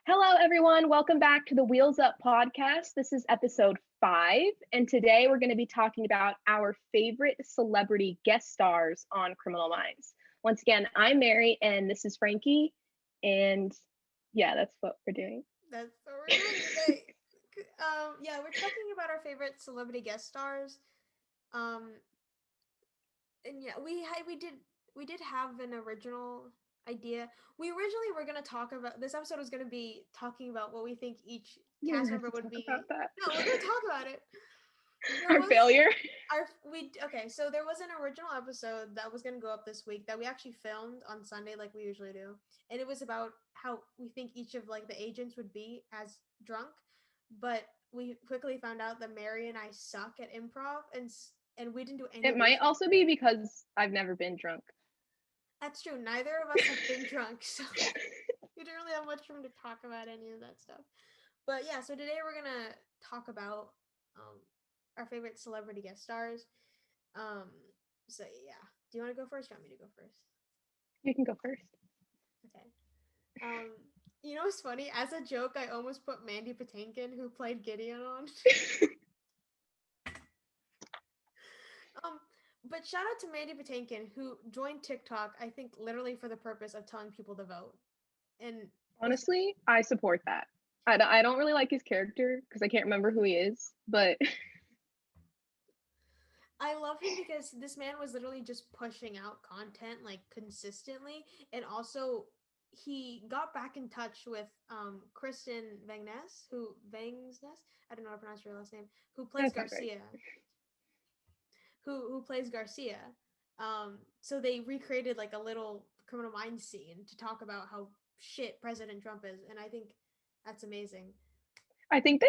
Hello, everyone. Welcome back to the Wheels Up podcast. This is episode 5, and today we're going to be talking about our favorite celebrity guest stars on Criminal Minds. Once again, I'm Mary, and this is Frankie, and yeah, that's what we're doing. That's what we're doing today. We're talking about our favorite celebrity guest stars. Um, and yeah, we did have an original idea. We originally were gonna talk about this episode was gonna be talking about what we think each You don't cast have member to would talk about be. that. No, we're gonna talk about it. There Our was failure. our we okay. So there was an original episode that was gonna go up this week that we actually filmed on Sunday, like we usually do, and it was about how we think each of like the agents would be as drunk, but we quickly found out that Mary and I suck at improv, and we didn't do any It might research. also be because I've never been drunk. That's true. Neither of us have been drunk, so we don't really have much room to talk about any of that stuff. But yeah, so today we're gonna talk about um, our favorite celebrity guest stars. Um, so yeah, do you want to go first? Or do you want me to go first? You can go first. Okay. Um, you know what's funny? As a joke, I almost put Mandy Patinkin, who played Gideon, on. um, but shout out to Mandy Patinkin, who joined TikTok. I think literally for the purpose of telling people to vote, and was Honestly, I support that. I don't really like his character because I can't remember who he is, but I love him because this man was literally just pushing out content like consistently, and also he got back in touch with Kristen Vangsness, I don't know how to pronounce your last name, who plays that sounds right. Garcia, who plays Garcia. So they recreated like a little Criminal Minds scene to talk about how shit President Trump is, and I think that's amazing. I think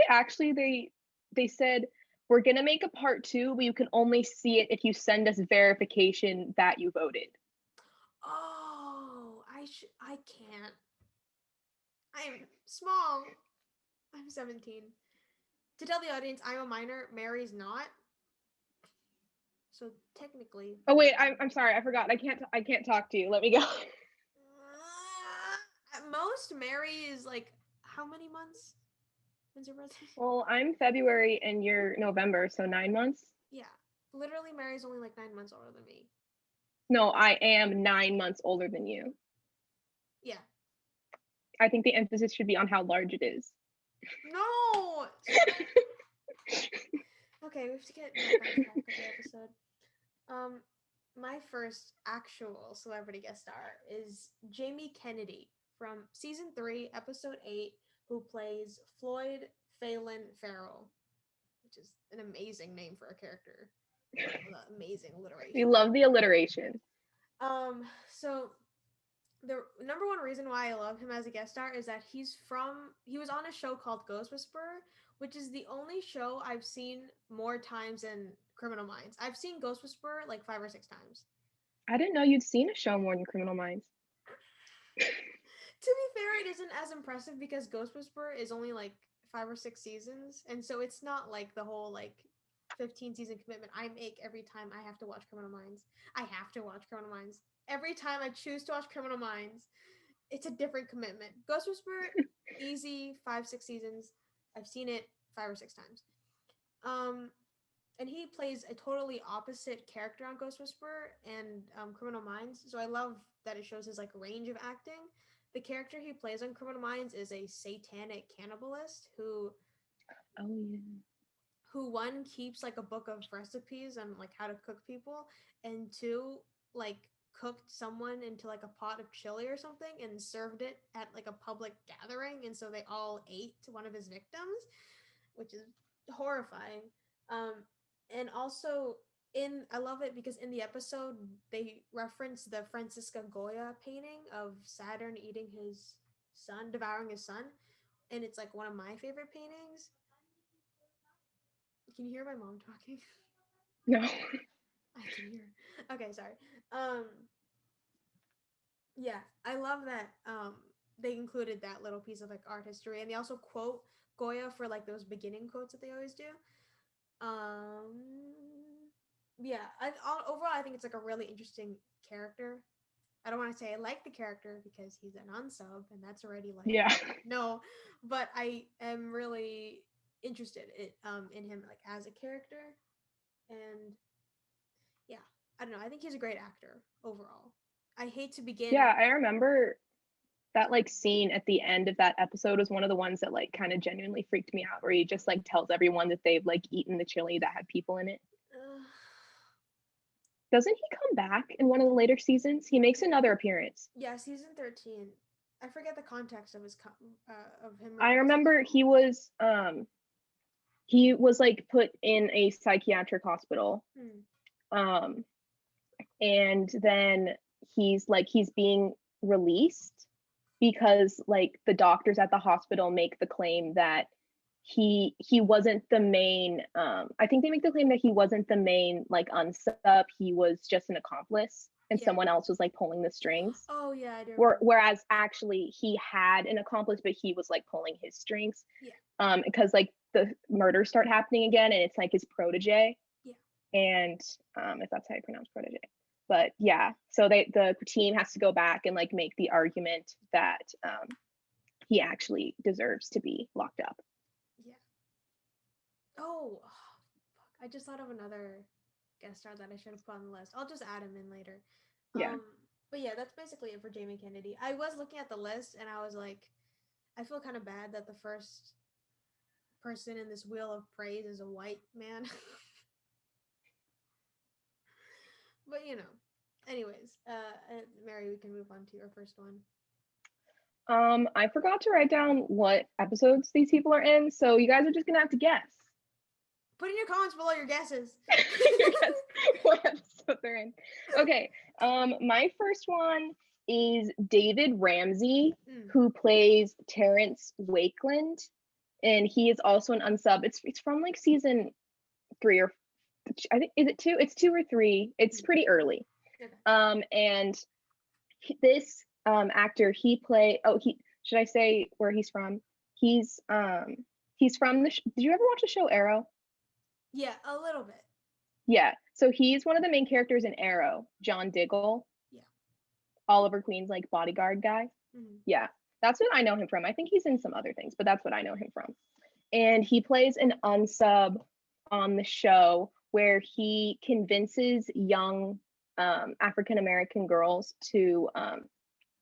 they said we're gonna make a part 2, but you can only see it if you send us verification that you voted. Oh, I can't. I'm small. I'm 17. To tell the audience, I'm a minor. Mary's not. So technically, Oh wait, I'm sorry, I forgot. I can't talk to you. Let me go. at most, Mary is like how many months? When's your birthday? Well, I'm February and you're November, so 9 months. Yeah, literally, Mary's only like 9 months older than me. No, I am 9 months older than you. Yeah. I think the emphasis should be on how large it is. No. Okay, we have to get back on track with the episode. Um, my first actual celebrity guest star is Jamie Kennedy from season 3, episode 8, who plays Floyd Phelan Farrell, which is an amazing name for a character. Amazing We alliteration. love the alliteration. So the number one reason why I love him as a guest star is that he was on a show called Ghost Whisperer, which is the only show I've seen more times than Criminal Minds. I've seen Ghost Whisperer like 5 or 6 times. I didn't know you'd seen a show more than Criminal Minds. To be fair, it isn't as impressive because Ghost Whisperer is only like 5 or 6 seasons, and so it's not like the whole like 15 season commitment I make every time I have to watch Criminal Minds. I have to watch Criminal Minds. Every time I choose to watch Criminal Minds, it's a different commitment. Ghost Whisperer, easy 5, 6 seasons. I've seen it 5 or 6 times. Um, and he plays a totally opposite character on Ghost Whisperer and Criminal Minds. So I love that it shows his like range of acting. The character he plays on Criminal Minds is a satanic cannibalist Oh yeah. who one keeps like a book of recipes on like how to cook people, and two like cooked someone into like a pot of chili or something and served it at like a public gathering, and so they all ate one of his victims, which is horrifying. Um, and also in I love it because in the episode they reference the Francisca Goya painting of Saturn eating his son, devouring his son, and it's like one of my favorite paintings. Can you hear my mom talking? No. I can hear. Okay, sorry. Um, yeah, I love that. They included that little piece of like art history, and they also quote Goya for like those beginning quotes that they always do. Um, yeah, overall, I think it's like a really interesting character. I don't want to say I like the character because he's an unsub, and that's already like Yeah. no, but I am really interested in him like as a character, and yeah, I don't know. I think he's a great actor overall. I hate to begin. Yeah, I remember that like scene at the end of that episode was one of the ones that like kind of genuinely freaked me out, where he just like tells everyone that they've like eaten the chili that had people in it. Doesn't he come back in one of the later seasons? He makes another appearance. Yeah, season 13. I forget the context of of him. I remember he was like put in a psychiatric hospital. Um and then he's being released because like the doctors at the hospital make the claim that he wasn't the main I think they make the claim that he wasn't the main like unsub, he was just an accomplice and someone else was like pulling the strings. Oh yeah, I do. Whereas actually he had an accomplice, but he was like pulling his strings. Yeah. Because like the murders start happening again and it's like his protege. Yeah. And if that's how you pronounce protege. But yeah, so the team has to go back and like make the argument that he actually deserves to be locked up. Yeah. Oh, fuck. I just thought of another guest star that I should have put on the list. I'll just add him in later. Yeah. But yeah, that's basically it for Jamie Kennedy. I was looking at the list and I was like, I feel kind of bad that the first person in this wheel of praise is a white man. But you know, anyways, Mary, we can move on to your first one. I forgot to write down what episodes these people are in, so you guys are just gonna have to guess. Put in your comments below your guesses. What episode they're in. Okay. My first one is David Ramsey, who plays Terrence Wakeland, and he is also an unsub. It's from like season 3 or I think, is it 2? It's 2 or 3. It's pretty early. Okay. And this actor, he should I say where he's from? He's from did you ever watch the show Arrow? Yeah, a little bit. Yeah, so he's one of the main characters in Arrow, John Diggle. Yeah. Oliver Queen's like bodyguard guy. Yeah, that's what I know him from. I think he's in some other things, but that's what I know him from. And he plays an unsub on the show where he convinces young African American girls to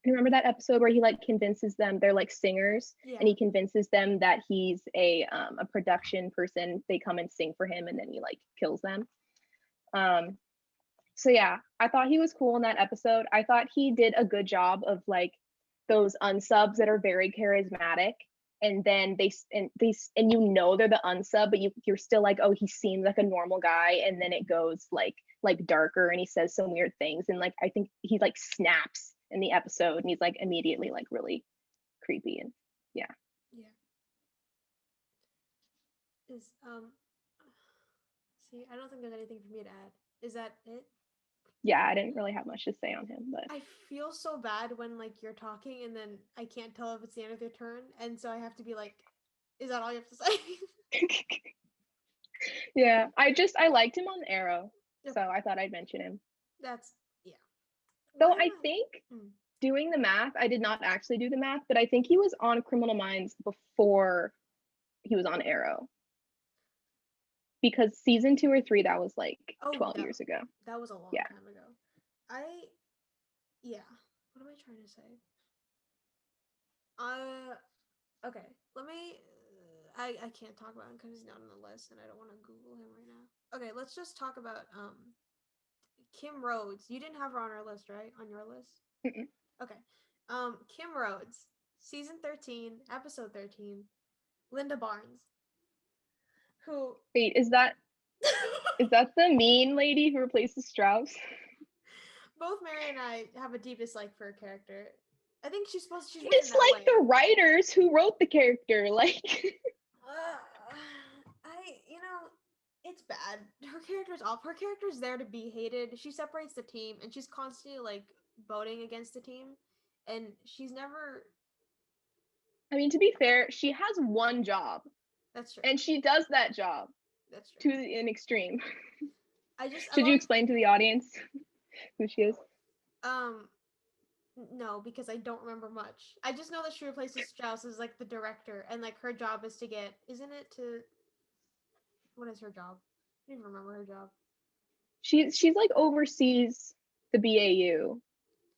you remember that episode where he like convinces them, they're like singers, and he convinces them that he's a production person. They come and sing for him and then he like kills them. So yeah, I thought he was cool in that episode. I thought he did a good job of like those unsubs that are very charismatic, and then they you know they're the unsub, but you're still like, oh, he seems like a normal guy, and then it goes like darker and he says some weird things, and like I think he like snaps in the episode and he's like immediately like really creepy. And yeah. Is see, I don't think there's anything for me to add. Is that it? Yeah, I didn't really have much to say on him, but I feel so bad when like you're talking and then I can't tell if it's the end of your turn, and so I have to be like, is that all you have to say? Yeah, I liked him on Arrow, so I thought I'd mention him. That's yeah. Though I think doing the math, I did not actually do the math, but I think he was on Criminal Minds before he was on Arrow. Because season 2 or 3, that was like 12 years ago. That was a long time ago. What am I trying to say? Okay. Let me. I can't talk about him because he's not on the list, and I don't want to Google him right now. Okay, let's just talk about Kim Rhodes. You didn't have her on our list, right? On your list? Mm-mm. Okay. Kim Rhodes, season 13, episode 13, Linda Barnes. Who? Wait, is that the mean lady who replaces Strauss? Both Mary and I have a deep dislike for her character. I think she's dislike the writers who wrote the character, like. It's bad. Her character's off. Her character's there to be hated. She separates the team, and she's constantly like voting against the team, and she's never. I mean, to be fair, she has one job. That's true. And she does that job. That's true. To an extreme. Should you explain to the audience who she is? No, because I don't remember much. I just know that she replaces Strauss as like the director, and like her job is to get. Isn't it to? What is her job? I don't even remember her job. She's like oversees the BAU.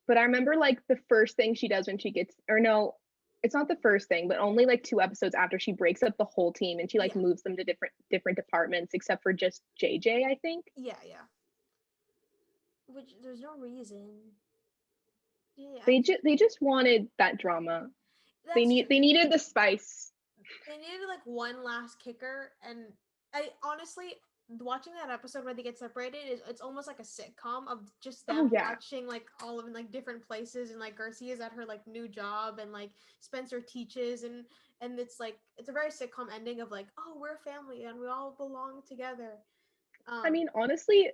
But I remember like the first thing she does when she gets, or no, it's not the first thing, but only like 2 episodes after, she breaks up the whole team and she like Yeah, moves them to different departments except for just JJ, I think. yeah. Which there's no reason. Yeah, They just wanted that drama. They that's need true. they needed the spice. They needed like one last kicker, and I honestly watching that episode where they get separated is it's almost like a sitcom of just Oh them yeah. watching like all of in like different places, and like Garcia's at her like new job, and like Spencer teaches, and it's like it's a very sitcom ending of like, oh, we're a family and we all belong together. I Um mean, honestly,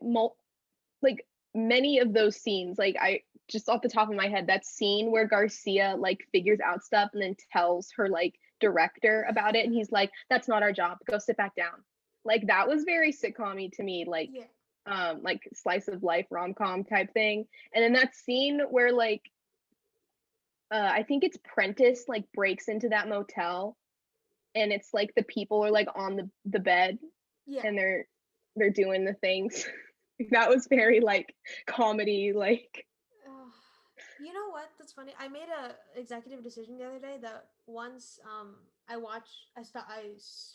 like many of those scenes, like I just off the top of my head, that scene where Garcia like figures out stuff and then tells her like director about it, and he's like, "That's not our job. Go sit back down." Like that was very sitcom-y to me, yeah. like slice of life rom-com type thing. And then that scene where like I think it's Prentice like breaks into that motel, and it's like the people are like on the bed Yeah. and they're doing the things. That was very like comedy, like Ugh. You know what? That's funny. I made a executive decision the other day that once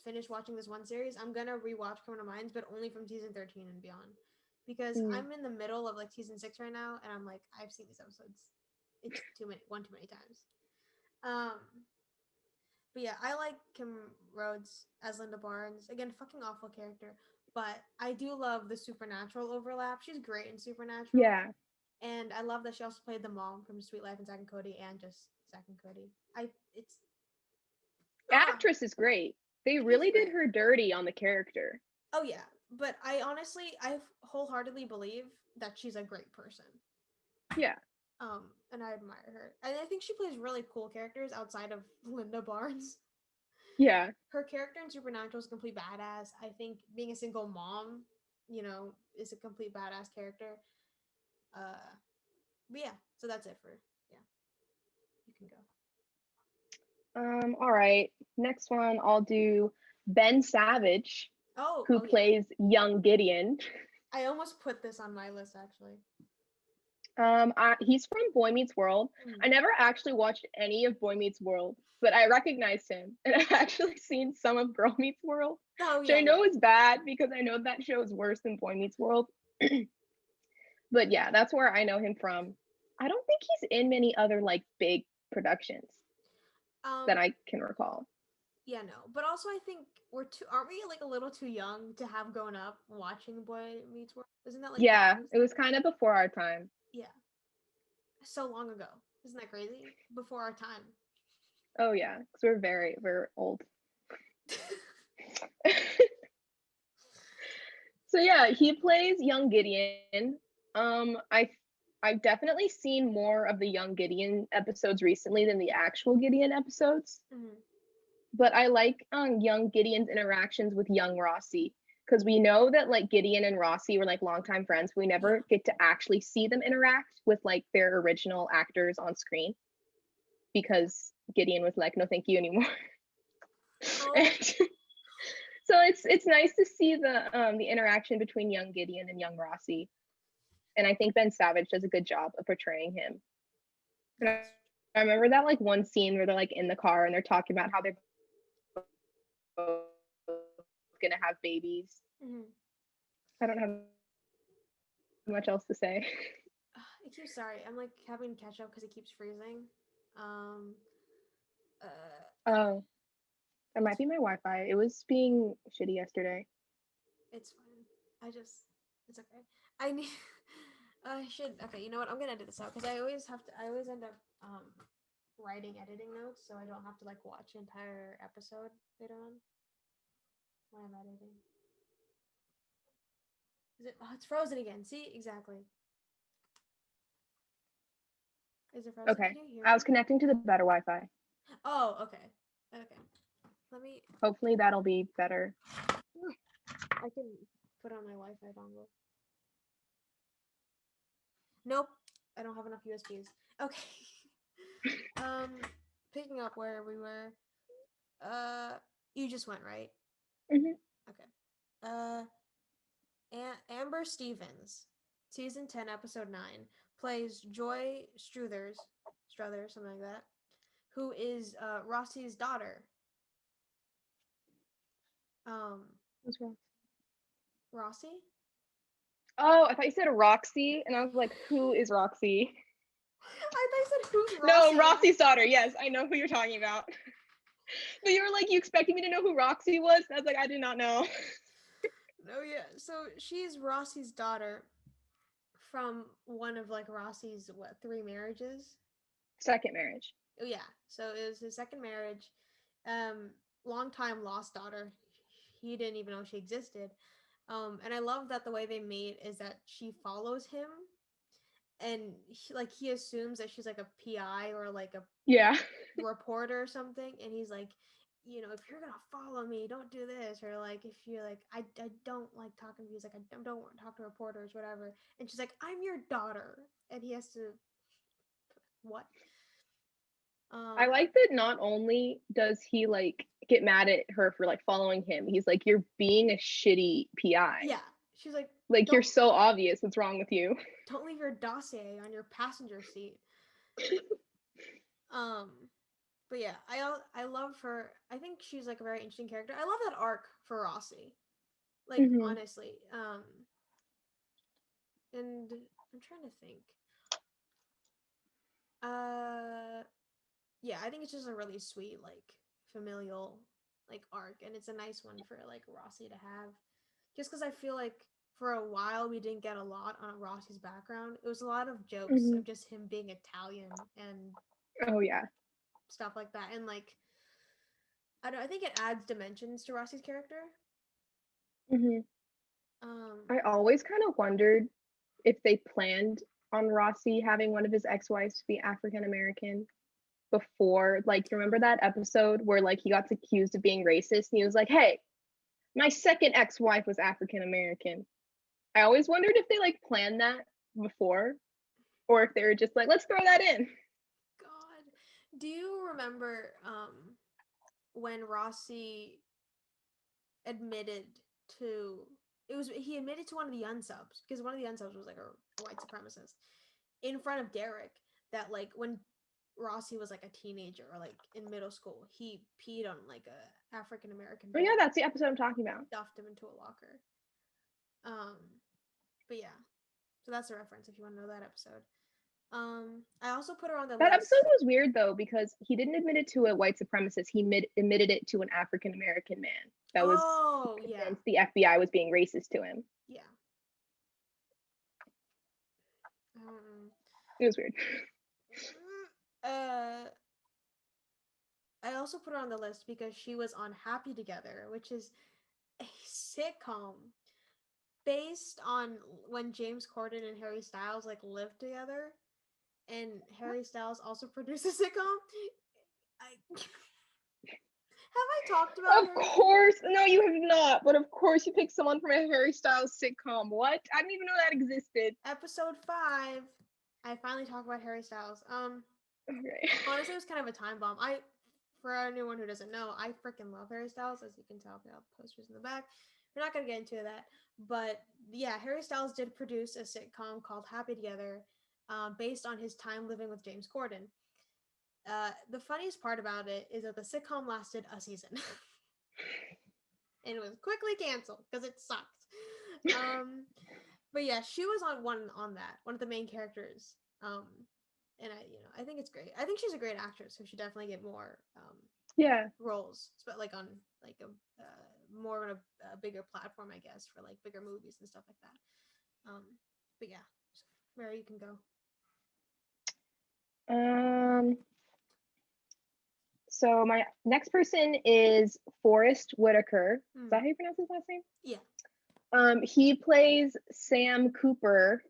finished watching this one series, I'm gonna rewatch Criminal Minds, but only from season 13 and beyond, because mm, I'm in the middle of like season 6 right now, and I'm like I've seen these episodes. It's too many times. Um, but yeah, I like Kim Rhodes as Linda Barnes. Again, fucking awful character, but I do love the supernatural overlap. She's great in Supernatural. yeah. And I love that she also played the mom from Sweet Life and Zack and Cody, and just Zack and Cody. It's Actress is great. They she's really did great. her dirty on the character. Oh yeah, but I wholeheartedly believe that she's a great person. Yeah. And I admire her. And I think she plays really cool characters outside of Linda Barnes. Yeah. Her character in Supernatural is a complete badass. I think being a single mom, is a complete badass character. Uh, but yeah, so that's it for yeah. You can go. All right. Next one I'll do Ben Savage, who Oh yeah. plays young Gideon. I almost put this on my list actually. He's from Boy Meets World. Mm. I never actually watched any of Boy Meets World, but I recognized him, and I've actually seen some of Girl Meets World, Oh which I yeah. know is bad because I know that show is worse than Boy Meets World. But yeah, that's where I know him from. I don't think he's in many other like big productions that Um I can recall. yeah, no. But also I think aren't we like a little too young to have grown up watching Boy Meets World? Isn't that like the Yeah, 80s it thing? was kind of before our time. Yeah. So long ago. Isn't that crazy? Before our time. Oh yeah, because we're very, very old. So yeah, he plays young Gideon. I've definitely seen more of the young Gideon episodes recently than the actual Gideon episodes. Mhm. But I like young Gideon's interactions with young Rossi, because we know that like Gideon and Rossi were like longtime friends. We Yeah. never get to actually see them interact with like their original actors on screen, because Gideon was like, no, thank you anymore. Oh, And so it's nice to see the interaction between young Gideon and young Rossi, and I think Ben Savage does a good job of portraying him. And that's I remember that like one scene where they're like in the car and they're talking about how they're both gonna have babies. mhm. I don't have much else to say. It keeps sorry. I'm like having to catch up because it keeps freezing. Um okay. Oh, that might It's be my Wi-Fi. It was being shitty yesterday. it's fine. It's okay. I need I should okay, you know what? I'm gonna edit this out because I always end up writing editing notes so I don't have to like watch the entire episode later on when I'm editing. Is it it's frozen again. See? Exactly. Is it frozen? Okay, Can you hear I was me? connecting to the better Wi-Fi. Oh, okay. Okay. Let me Hopefully that'll be better. I can put on my Wi-Fi dongle. Nope. I don't have enough USBs. Okay. Picking up where we were. You just went right. Mm-hmm. Okay. Uh, Amber Stevens, season 10, episode 9, plays Joy Struthers, something like that, who is Rossi's daughter. What's wrong? Rossi? Oh, I thought you said Roxy, and I was like, who is Roxy? I thought you said who's No, Rossi? Roxy's daughter. Yes, I know who you're talking about. But you were like, you expected me to know who Roxy was? And I was like, I did not know. No, yeah. So she's Rossi's daughter from one of like Rossi's 3 marriages. Second marriage. Oh yeah. So it was his second marriage. Um, long time lost daughter. He didn't even know she existed. And I love that the way they made is that she follows him, and he assumes that she's like a PI or like a Yeah. reporter or something, and he's like, if you're gonna follow me, don't do this, or like if you're like, I don't like talking to you, he's like, I don't want to talk to reporters, whatever. And she's like, I'm your daughter, and he has to what? I like that not only does he like get mad at her for like following him, he's like, you're being a shitty PI. Yeah, she's like, Like, you're so obvious. What's wrong with you? don't leave your dossier on your passenger seat. um but yeah, I love her. I think she's like a very interesting character. I love that arc for Rossi, like Mm-hmm. honestly. And I'm trying to think. uh yeah, I think it's just a really sweet, like, familial, like, arc, and it's a nice one for like Rossi to have, just because I feel like for a while we didn't get a lot on Rossi's background. It was a lot of jokes Mm-hmm. of just him being Italian and Oh yeah. stuff like that, and like, I don't, I think it adds dimensions to Rossi's character. Mm-hmm. um I always kind of wondered if they planned on Rossi having one of his ex-wives to be African American before. Like, remember that episode where like he got accused of being racist and he was like, hey, my second ex-wife was African American. I always wondered if they like planned that before, or if they were just like, let's throw that in. God, do you remember when Rossi admitted to he admitted to one of the unsubs, because one of the unsubs was like a white supremacist, in front of Derek, that like when Rossi was like a teenager or like in middle school, he peed on like a African American Oh yeah, boy, that's the episode I'm talking about. stuffed him into a locker. um but yeah, so that's a reference if you want to know that episode. I also put her on the That episode list. was weird though because he didn't admit it to a white supremacist. He admitted it to an African American man that was Oh yeah, convinced the FBI was being racist to him. yeah. um It was weird. uh I also put her on the list because she was on Happy Together, which is a sitcom based on when James Corden and Harry Styles like lived together, and Harry Styles also produced a sitcom. I have I talked about Of Harry? course, no, you have not. But of course, you picked someone from a Harry Styles sitcom. What? I didn't even know that existed. Episode 5, I finally talked about Harry Styles. Okay. Honestly, it was kind of a time bomb. For anyone who doesn't know, I freaking love Harry Styles, as you can tell from the posters in the back. We're not gonna get into that, but yeah, Harry Styles did produce a sitcom called Happy Together, based on his time living with James Corden. The funniest part about it is that the sitcom lasted a season, and it was quickly canceled because it sucked. But yeah, she was on that, one of the main characters. And I think it's great. I think she's a great actress, so she definitely get more Yeah. roles, but like on like a more on a bigger platform, I guess, for like bigger movies and stuff like that. But yeah, Mary, you can go. Um. So my next person is Forrest Whitaker. Is that how you pronounce his last name? Yeah. He plays Sam Cooper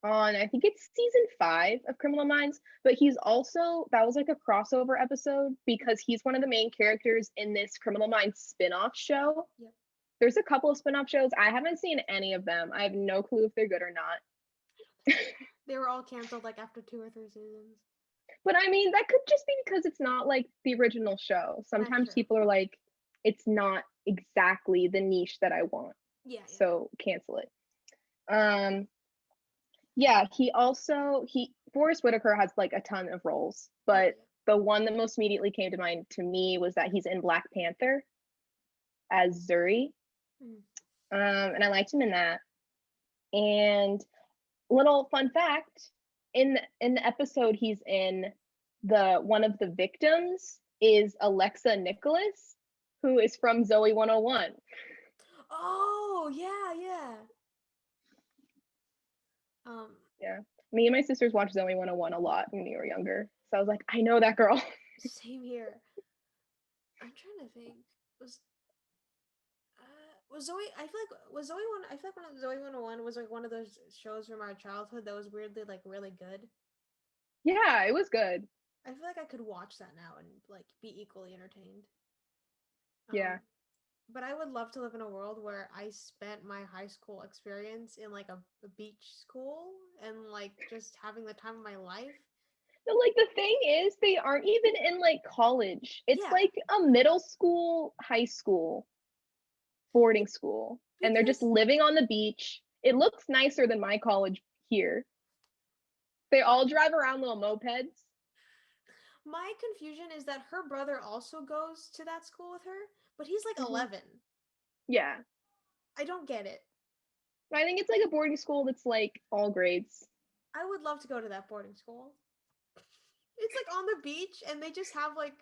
on, I think it's season 5 of Criminal Minds, but he's also, that was like a crossover episode because he's one of the main characters in this Criminal Minds spin-off show. Yep. There's a couple of spin-off shows. I haven't seen any of them. I have no clue if they're good or not. They were all canceled like after 2 or 3 seasons. But I mean, that could just be because it's not like the original show. That's Sometimes true. people are like, it's not exactly the niche that I want, Yeah, yeah. so cancel it. Yeah, he Forrest Whitaker has like a ton of roles, Yeah, but yeah. the one that most immediately came to mind to me was that he's in Black Panther as Zuri. Mm. And I liked him in that. And little fun fact, in the episode he's in, the one of the victims is Alexa Nicholas, who is from Zoe 101. Oh, yeah, yeah. Um, Yeah. Me and my sisters watched Zoe 101 a lot when we were younger. So I was like, I know that girl. Same here. I'm trying to think. Was was Zoe? I feel like was Zoe one. I feel like one of Zoe 101 was like one of those shows from our childhood that was weirdly like really good. Yeah, it was good. I feel like I could watch that now and like be equally entertained. Yeah. Um, but I would love to live in a world where I spent my high school experience in like a beach school and like just having the time of my life. But like the thing is, they aren't even in like college. It's Yeah, like a middle school, high school, boarding school, and they're just because living on the beach. It looks nicer than my college here. They all drive around little mopeds. my confusion is that her brother also goes to that school with her, but he's like Mhm. 11. Yeah. I don't get it. I think it's like a boarding school that's like all grades. I would love to go to that boarding school. It's like on the beach and they just have like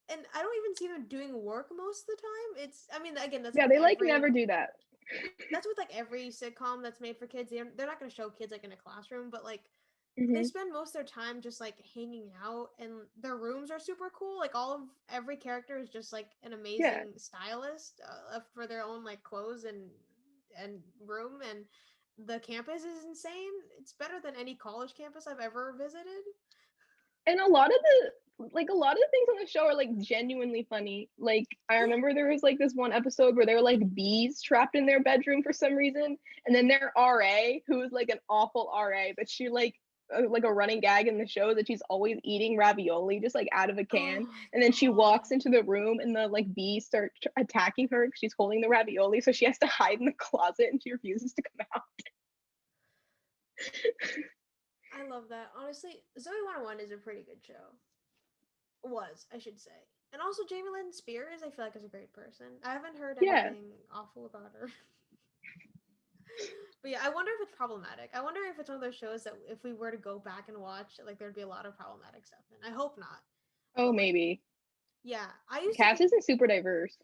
and I don't even see them doing work most of the time. It's I mean again Yeah, they like never do that. that's with like every sitcom that's made for kids. They're not going to show kids like in a classroom, but like they Hmm. spend most of their time just like hanging out and their rooms are super cool. Like all of every character is just like an Yeah. amazing stylist for their own like clothes and room and the campus is insane. It's better than any college campus I've ever visited. And a lot of the things on the show are like genuinely funny. Like I Yeah. remember there was like this one episode where there were like bees trapped in their bedroom for some reason, and then their RA, who was like an awful RA, but she like a running gag in the show that she's always eating ravioli just like out of a Oh can, my and then she god. walks into the room and the like bees start attacking her because she's holding the ravioli, so she has to hide in the closet and she refuses to come out. I love that. Honestly, Zoe 101 is a pretty good show. Was, I should say. And also Jamie Lynn Spears, I feel like is a great person. I haven't heard Yeah. anything awful about her. But yeah, I wonder if it's problematic. I wonder if it's one of those shows that if we were to go back and watch, like there'd be a lot of problematic stuff in. I hope not. Oh, But like, maybe. yeah, I The used to cast think isn't super diverse.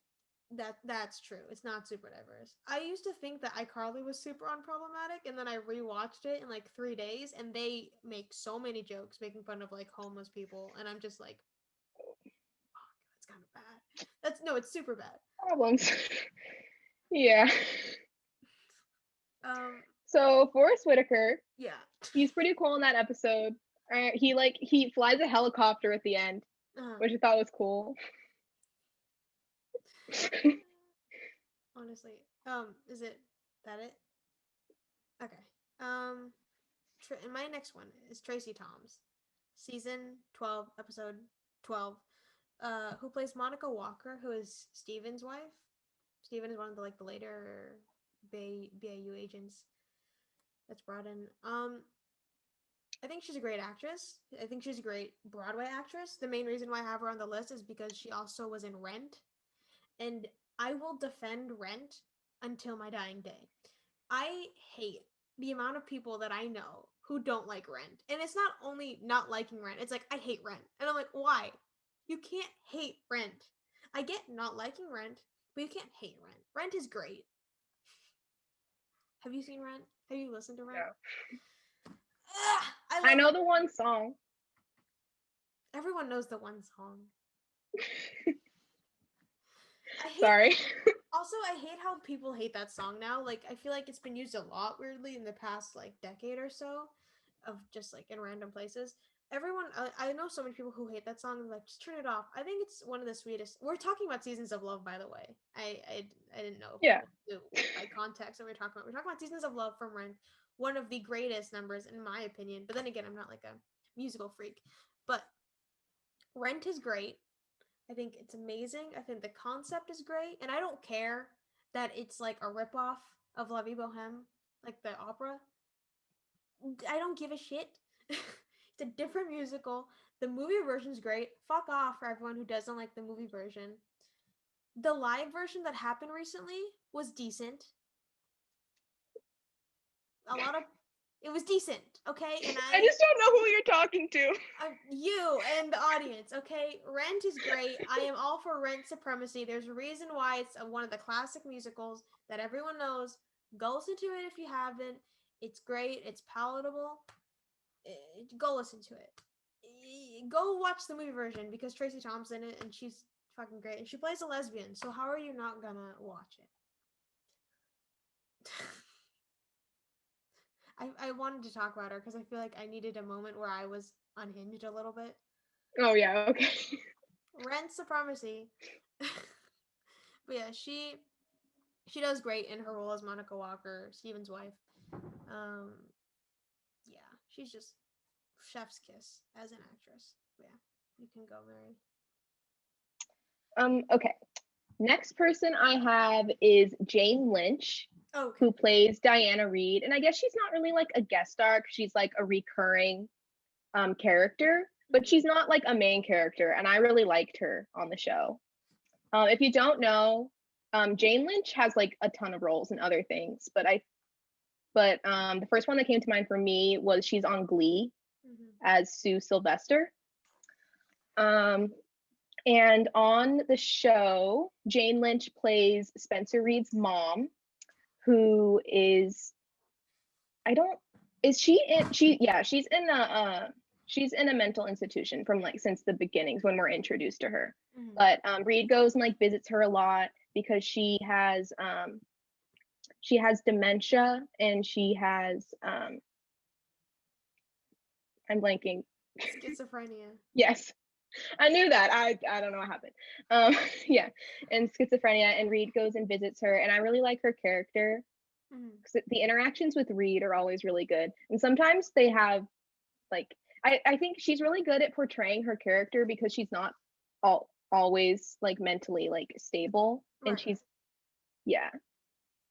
that's true. It's not super diverse. I used to think that iCarly was super unproblematic, and then I rewatched it in like 3 days, and they make so many jokes making fun of like homeless people, and I'm just like, oh, that's kind of bad. That's no, it's super bad. Problems. Yeah. Um, So Forrest Whitaker, yeah. he's pretty cool in that episode. He flies a helicopter at the end, Uh-huh. which I thought was cool. Honestly, is it that it? Okay. And my next one is Tracy Toms, season 12, episode 12. Who plays Monica Walker, who is Steven's wife. Steven is one of the like the later BAU agents that's brought in. I think she's a great actress. I think she's a great Broadway actress. The main reason why I have her on the list is because she also was in Rent, and I will defend Rent until my dying day. I hate the amount of people that I know who don't like Rent. And it's not only not liking Rent, it's like, I hate Rent. And I'm like, why? You can't hate Rent. I get not liking Rent, but you can't hate Rent. Rent is great. Have you seen Rent? Have you listened to Rent? Yeah. Ugh, I I love know Rent. the one song. Everyone knows the one song. I hate Sorry. Also, I hate how people hate that song now. Like, I feel like it's been used a lot weirdly in the past like decade or so, of just like in random places. Everyone, I know so many people who hate that song. Like, just turn it off. I think it's one of the sweetest. We're talking about Seasons of Love, by the way. I didn't know if Yeah. people knew by context that we're talking about. We're talking about Seasons of Love from Rent. one of the greatest numbers in my opinion. But then again, I'm not like a musical freak. But Rent is great. I think it's amazing. I think the concept is great, and I don't care that it's like a ripoff of La Vie Boheme, like the opera. I don't give a shit. It's a different musical. The movie version's great. Fuck off for everyone who doesn't like the movie version. The live version that happened recently was decent. A lot of it was decent, okay? And I just don't know who you're talking to. you and the audience, okay? Rent is great. I am all for Rent supremacy. There's a reason why it's one of the classic musicals that everyone knows. Go listen to it if you haven't. It's great. It's palatable. Go listen to it. Go watch the movie version because Tracy Thompson in it and she's fucking great. And she plays a lesbian. So how are you not gonna watch it? I wanted to talk about her because I feel like I needed a moment where I was unhinged a little bit. Oh yeah, okay. Rent supremacy. But yeah, she does great in her role as Monica Walker, Steven's wife. Yeah, she's just chef's kiss as an actress. But yeah, you can go, Mary. Okay. Next person I have is Jane Lynch, okay. Who plays Diana Reed. And I guess she's not really like a guest star because she's like a recurring character, but she's not like a main character. And I really liked her on the show. If you don't know, Jane Lynch has like a ton of roles and other things, but the first one that came to mind for me was she's on Glee as Sue Sylvester. And on the show, Jane Lynch plays Spencer Reed's mom, who is, she's in a mental institution from like since the beginnings when we're introduced to her. But Reed goes and like visits her a lot because she has dementia and she has I'm blanking. Schizophrenia. Yes. I knew that. I don't know what happened. Yeah, and schizophrenia, and Reed goes and visits her, and I really like her character because the interactions with Reed are always really good, and sometimes they have like I think she's really good at portraying her character because she's not always like mentally like stable, and right. she's yeah,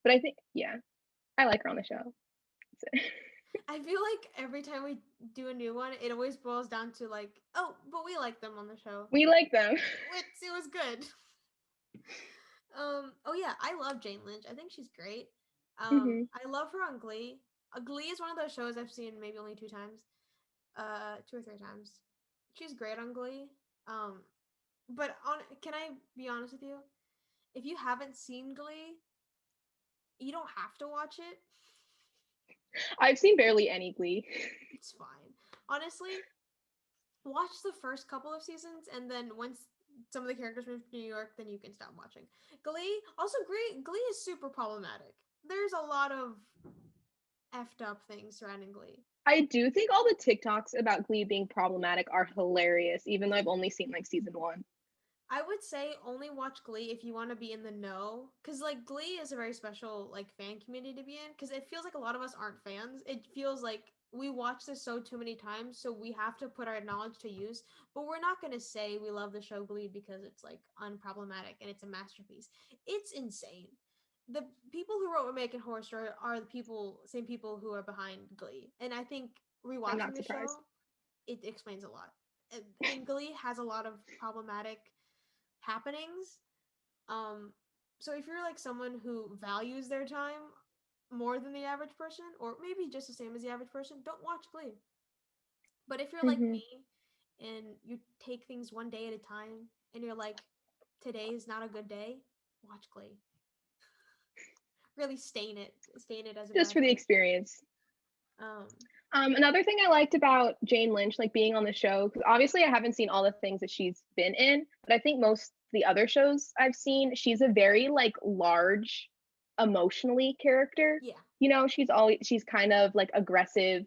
but I think I like her on the show. I feel like every time we do a new one, it always boils down to like, oh, but we like them on the show. We like them. It was good. Oh yeah, I love Jane Lynch. I think she's great. I love her on Glee. Glee is one of those shows I've seen maybe only 2 times. 2 or 3 times. She's great on Glee. But can I be honest with you? If you haven't seen Glee, you don't have to watch it. I've seen barely any Glee. It's fine. Honestly, watch the first couple of seasons, and then once some of the characters move to New York, then you can stop watching. Glee, also Glee is super problematic. There's a lot of effed up things surrounding Glee. I do think all the TikToks about Glee being problematic are hilarious, even though I've only seen like season 1. I would say only watch Glee if you want to be in the know, because like Glee is a very special like fan community to be in, because it feels like a lot of us aren't fans. It feels like we watch this show too many times, so we have to put our knowledge to use. But we're not going to say we love the show Glee because it's like unproblematic and it's a masterpiece. It's insane. The people who wrote American Horror Story are the same people who are behind Glee, and I think rewatching the show, it explains a lot. And Glee has a lot of problematic happenings. So if you're like someone who values their time more than the average person, or maybe just the same as the average person, don't watch Glee. But if you're like me and you take things one day at a time and you're like, today is not a good day, watch Glee. Really stain it as a just for the experience. Another thing I liked about Jane Lynch, like being on the show, because obviously I haven't seen all the things that she's been in, but I think most the other shows I've seen, she's a very like large, emotionally character. Yeah. You know, she's kind of like aggressive,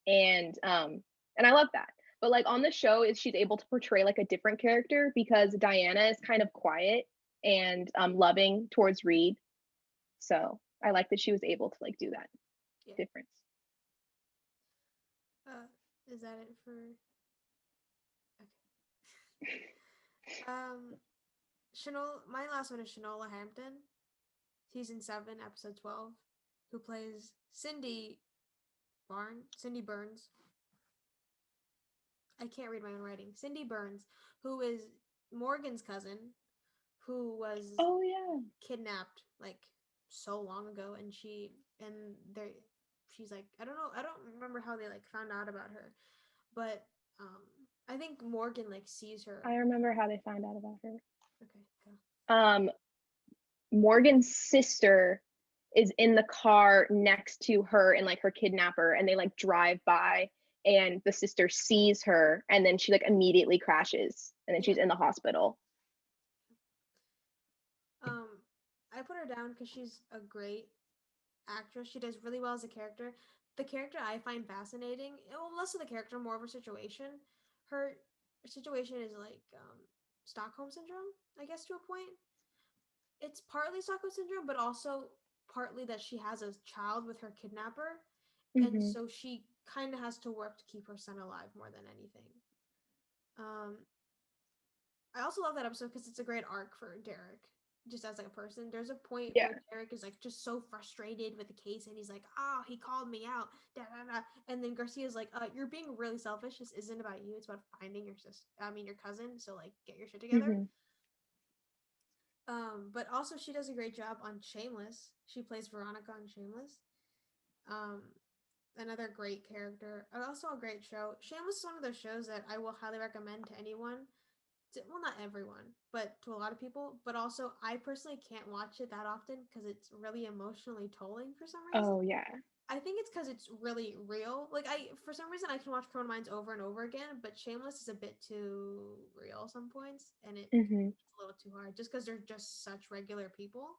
and I love that. But like on the show, she's able to portray like a different character because Diana is kind of quiet and loving towards Reed. So I like that she was able to like do that difference. Is that it for? Okay. My last one is Shanola Hampton, season 7, episode 12, who plays Cindy Burns. I can't read my own writing. Cindy Burns, who is Morgan's cousin, who was kidnapped like so long ago, and she's like, I don't know, I don't remember how they like found out about her, but I think Morgan like sees her. I remember how they found out about her. Okay, go. Morgan's sister is in the car next to her and like her kidnapper, and they like drive by, and the sister sees her, and then she like immediately crashes, and then she's in the hospital. I put her down because she's a great actress. She does really well as a character. The character I find fascinating, well, less of the character, more of her situation. Her situation is like Stockholm syndrome, I guess, to a point. It's partly Stockholm syndrome, but also partly that she has a child with her kidnapper, and so she kind of has to work to keep her son alive more than anything. I also love that episode because it's a great arc for Derek, just as like a person. There's a point where Derek is like just so frustrated with the case, and he's like, "Oh, he called me out," da, da, da. And then Garcia's like, "You're being really selfish. This isn't about you. It's about finding your your cousin. So like, get your shit together." But also she does a great job on Shameless. She plays Veronica on Shameless. Another great character. Also a great show. Shameless is one of those shows that I will highly recommend to anyone. Well, not everyone, but to a lot of people. But also, I personally can't watch it that often because it's really emotionally tolling for some reason. Oh yeah. I think it's because it's really real. Like for some reason, I can watch Criminal Minds over and over again, but Shameless is a bit too real some points, and it's a little too hard just because they're just such regular people.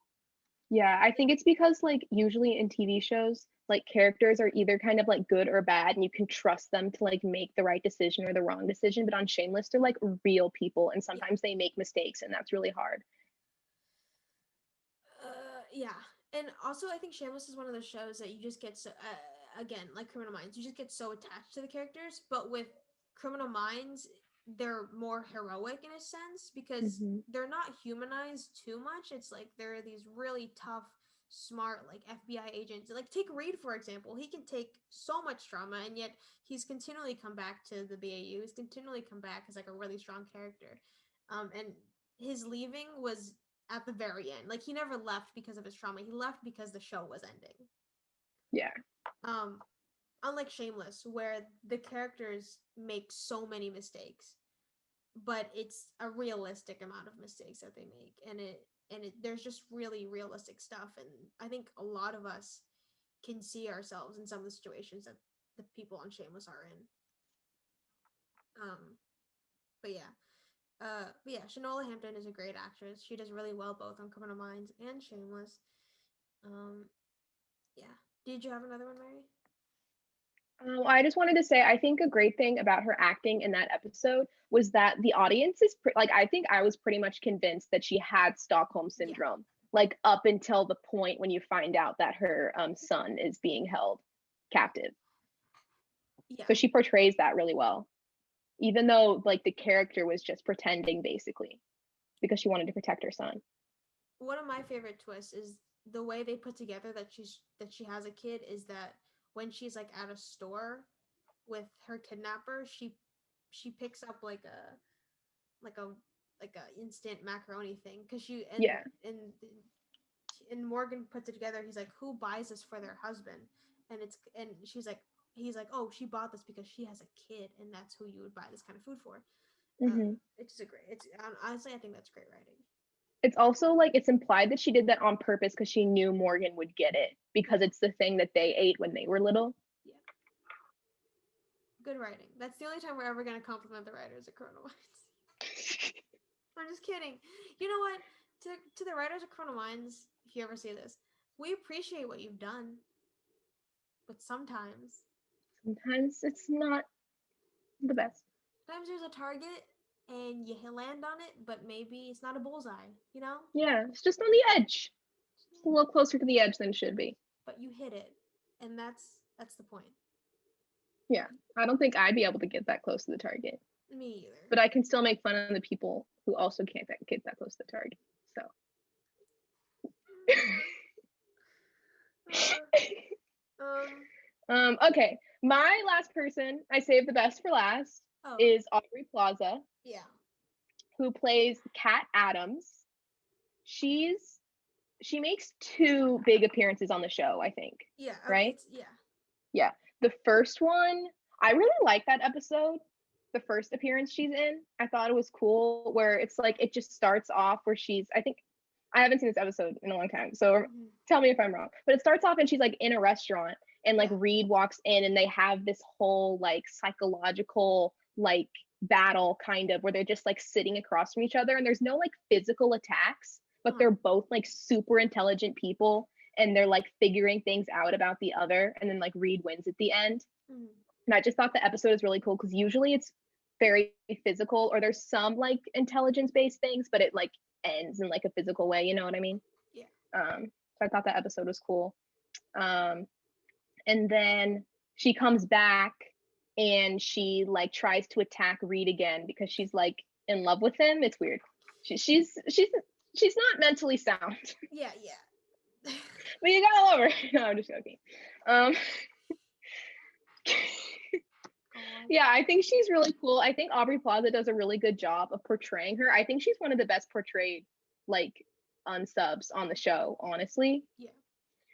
Yeah, I think it's because like usually in TV shows, like characters are either kind of like good or bad, and you can trust them to like make the right decision or the wrong decision. But on Shameless, they're like real people, and sometimes they make mistakes, and that's really hard. Yeah, and also I think Shameless is one of those shows that you just get so again, like Criminal Minds, you just get so attached to the characters. But with Criminal Minds, they're more heroic in a sense because they're not humanized too much. It's like they're these really tough, smart like FBI agents. Like take Reed for example. He can take so much trauma, and yet he's continually come back to the BAU. He's continually come back as like a really strong character. And his leaving was at the very end. Like he never left because of his trauma. He left because the show was ending. Yeah. Unlike Shameless, where the characters make so many mistakes, but it's a realistic amount of mistakes that they make, and there's just really realistic stuff. And I think a lot of us can see ourselves in some of the situations that the people on Shameless are in. But yeah, Shanola Hampton is a great actress. She does really well both on Criminal Minds and Shameless. Yeah. Did you have another one, Mary? I just wanted to say, I think a great thing about her acting in that episode was that the audience is like, I think I was pretty much convinced that she had Stockholm syndrome, like up until the point when you find out that her son is being held captive. Yeah. So she portrays that really well, even though like the character was just pretending basically because she wanted to protect her son. One of my favorite twists is the way they put together that she has a kid is that when she's like at a store with her kidnapper, she picks up like a instant macaroni thing because and Morgan puts it together. He's like, who buys this for their husband? And he's like, oh, she bought this because she has a kid, and that's who you would buy this kind of food for. Honestly, I think that's great writing. It's also like it's implied that she did that on purpose because she knew Morgan would get it because it's the thing that they ate when they were little. Yeah. Good writing. That's the only time we're ever going to compliment the writers of Criminal Minds. I'm just kidding. You know what? To the writers of Criminal Minds, if you ever see this, we appreciate what you've done, but sometimes it's not the best. Sometimes there's a target and you land on it, but maybe it's not a bullseye, you know? Yeah, it's just on the edge. It's a little closer to the edge than it should be. But you hit it, and that's the point. Yeah, I don't think I'd be able to get that close to the target, Me either. but I can still make fun of the people who also can't get that close to the target. So. Okay. My last person, I saved the best for last, is Aubrey Plaza. Yeah. Who plays Kat Adams. She makes 2 big appearances on the show, I think. Yeah. Right? Yeah. Yeah. The first one, I really like that episode. The first appearance she's in, I thought it was cool, where it's like it just starts off where I think I haven't seen this episode in a long time, so tell me if I'm wrong. But it starts off and she's like in a restaurant, and like Reed walks in, and they have this whole like psychological like battle kind of, where they're just like sitting across from each other, and there's no like physical attacks, but they're both like super intelligent people, and they're like figuring things out about the other, and then like Reed wins at the end. And I just thought the episode is really cool because usually it's very physical, or there's some like intelligence based things, but it like ends in like a physical way, you know what I mean? Yeah. So I thought that episode was cool. And then she comes back and she like tries to attack Reed again because she's like in love with him. It's weird. She's not mentally sound. Yeah. But you gotta love her. No, I'm just joking. Yeah, I think she's really cool. I think Aubrey Plaza does a really good job of portraying her. I think she's one of the best portrayed like unsubs on the show, honestly. Yeah.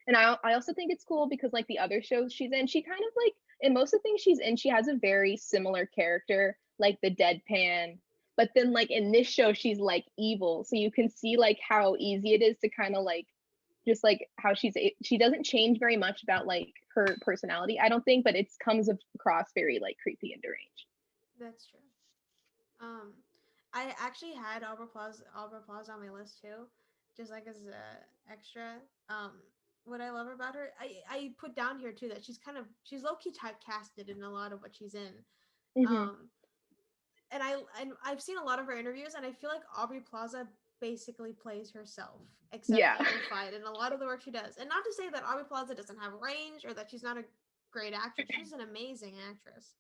And I also think it's cool because like the other shows she's in, she kind of like in most of the things she's in, she has a very similar character, like the deadpan. But then like in this show, she's like evil. So you can see like how easy it is to kind of like just like how she doesn't change very much about like her personality, I don't think, but it comes across very like creepy and deranged. That's true. I actually had Aubrey Plaza on my list too, just like as a extra. What I love about her, I put down here too that she's low key typecasted in a lot of what she's in. And I've seen a lot of her interviews, and I feel like Aubrey Plaza basically plays herself, except amplified in a lot of the work she does. And not to say that Aubrey Plaza doesn't have range or that she's not a great actress. She's an amazing actress.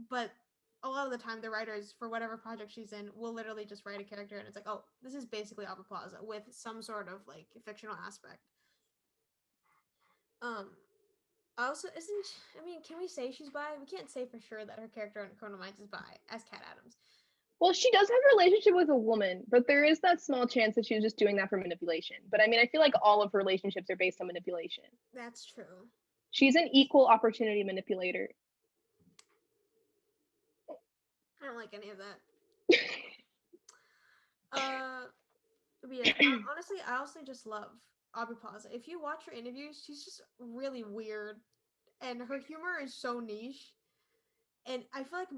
But a lot of the time, the writers, for whatever project she's in, will literally just write a character, and it's like, oh, this is basically Aubrey Plaza with some sort of like fictional aspect. Also, can we say she's bi? We can't say for sure that her character on Criminal Minds is bi, as Kat Adams. Well, she does have a relationship with a woman, but there is that small chance that she was just doing that for manipulation. But I mean, I feel like all of her relationships are based on manipulation. That's true. She's an equal opportunity manipulator. I don't like any of that. Yeah, honestly, I also just love Aubrey Plaza. If you watch her interviews, she's just really weird, and her humor is so niche. And I feel like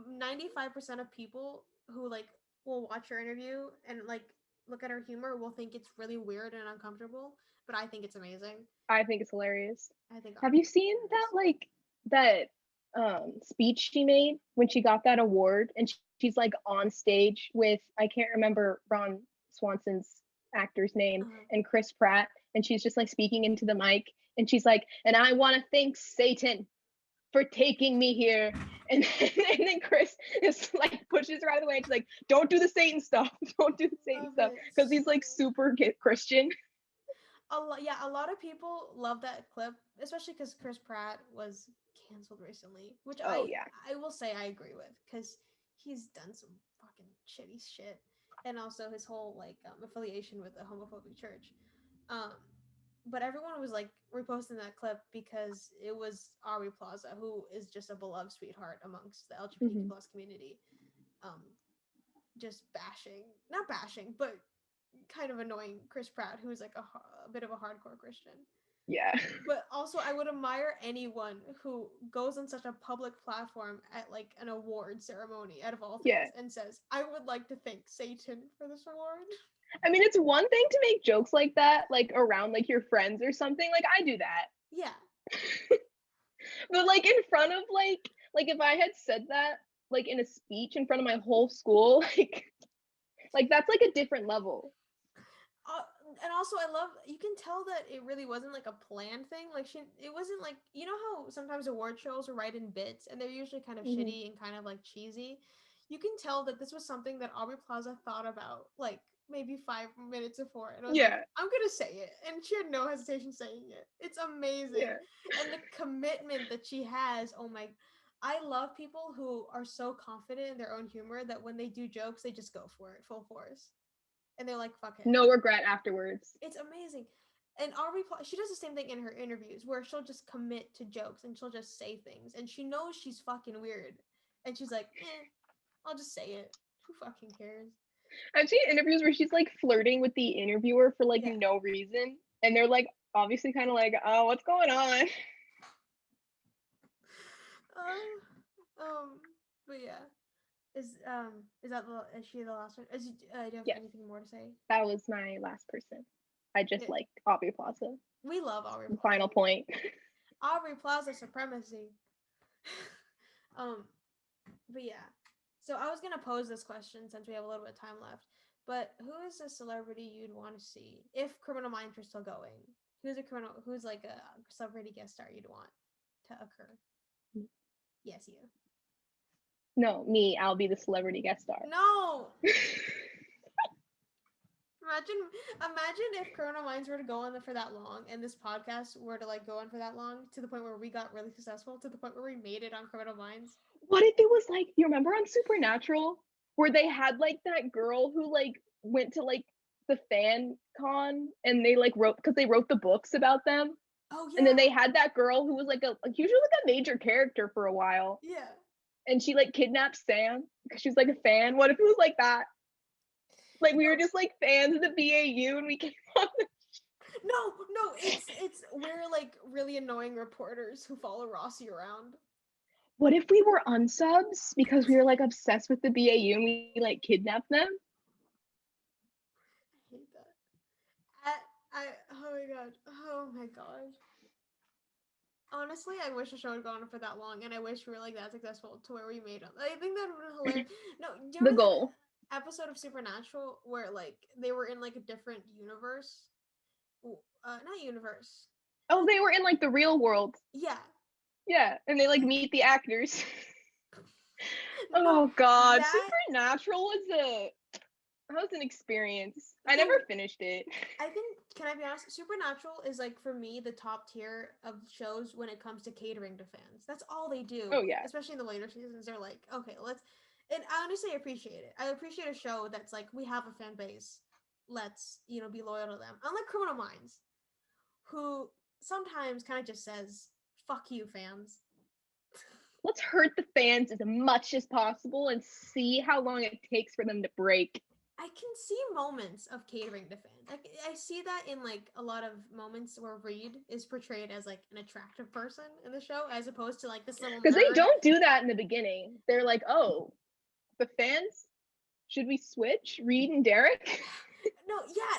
95% of people who like will watch her interview and like look at her humor will think it's really weird and uncomfortable, but I think it's amazing. I think it's hilarious. I think. Have you seen that speech she made when she got that award, and she's like on stage with, I can't remember Ron Swanson's actor's name, and Chris Pratt, and she's just like speaking into the mic, and she's like, and I want to thank Satan for taking me here, and then Chris is like pushes her out of the way, and she's like, don't do the Satan stuff, don't do the Satan stuff, because he's like super Christian. A lot of people love that clip, especially because Chris Pratt was canceled recently, which I will say I agree with, because he's done some fucking shitty shit, and also his whole like affiliation with a homophobic church. But everyone was like reposting that clip because it was Aubrey Plaza, who is just a beloved sweetheart amongst the LGBTQ plus community, just not bashing, but kind of annoying Chris Pratt, who is like a bit of a hardcore Christian. Yeah. But also, I would admire anyone who goes on such a public platform at like an award ceremony, out of all things, and says, I would like to thank Satan for this award. I mean, it's one thing to make jokes like that, like around like your friends or something. Like I do that. Yeah. But like in front of like if I had said that like in a speech in front of my whole school, like that's like a different level. and also I love, you can tell that it really wasn't like a planned thing. Like it wasn't like, you know how sometimes award shows are right in bits and they're usually kind of Mhm. shitty and kind of like cheesy. You can tell that this was something that Aubrey Plaza thought about like maybe 5 minutes before, and I was like, Yeah. I'm gonna say it, and she had no hesitation saying it. It's amazing, Yeah. and the commitment that she has. Oh my. I love people who are so confident in their own humor that when they do jokes, they just go for it full force. And they're like, fuck it. No regret afterwards. It's amazing. And she does the same thing in her interviews where she'll just commit to jokes and she'll just say things. And she knows she's fucking weird. And she's like, I'll just say it. Who fucking cares? I've seen interviews where she's like flirting with the interviewer for like Yeah. no reason. And they're like obviously kind of like, oh, what's going on? But yeah. Is she the last one? Do you have Yes, anything more to say? that was my last person. I just Yeah. liked Aubrey Plaza. We love Aubrey Plaza. Final point. Aubrey Plaza supremacy. um, but yeah. So I was gonna pose this question since we have a little bit of time left. But who is a celebrity you'd want to see if Criminal Minds are still going? Who's like a celebrity guest star you'd want to occur? Yes, you. No, me. I'll be the celebrity guest star. No. Imagine if Criminal Minds were to go on for that long, and this podcast were to like go on for that long, to the point where we got really successful, to the point where we made it on Criminal Minds. What if it was like, you remember on Supernatural where they had like that girl who like went to like the fan con and they like wrote because they wrote the books about them. Oh yeah. And then they had that girl who was like usually like a major character for a while. Yeah. And she like kidnapped Sam because she's like a fan. What if it was like that? Like we were just like fans of the BAU and we came on the No, it's we're like really annoying reporters who follow Rossi around. What if we were unsubs because we were like obsessed with the BAU and we like kidnapped them? I hate that. Oh my god. Honestly, I wish the show had gone on for that long, and I wish we were like that successful to where we made them. I think that would have been hilarious. No, do you The remember goal. that episode of Supernatural where like they were in like a different universe? Not universe. Oh, they were in like the real world. Yeah. Yeah, and they like meet the actors. No, Oh god, that Supernatural was an experience. I they never finished it. I think, can I be honest? Supernatural is like for me the top tier of shows when it comes to catering to fans. That's all they do. Oh yeah. Especially in the later seasons, they're like, okay, let's. And I honestly appreciate it. I appreciate a show that's like, we have a fan base. Let's be loyal to them. Unlike Criminal Minds, who sometimes kind of just says, "Fuck you, fans." Let's hurt the fans as much as possible and see how long it takes for them to break. I can see moments of catering to fans. Like I see that in like a lot of moments where Reed is portrayed as like an attractive person in the show, as opposed to like this little Because they nerd. don't do that in the beginning. They're like, oh, the fans, should we switch Reed and Derek?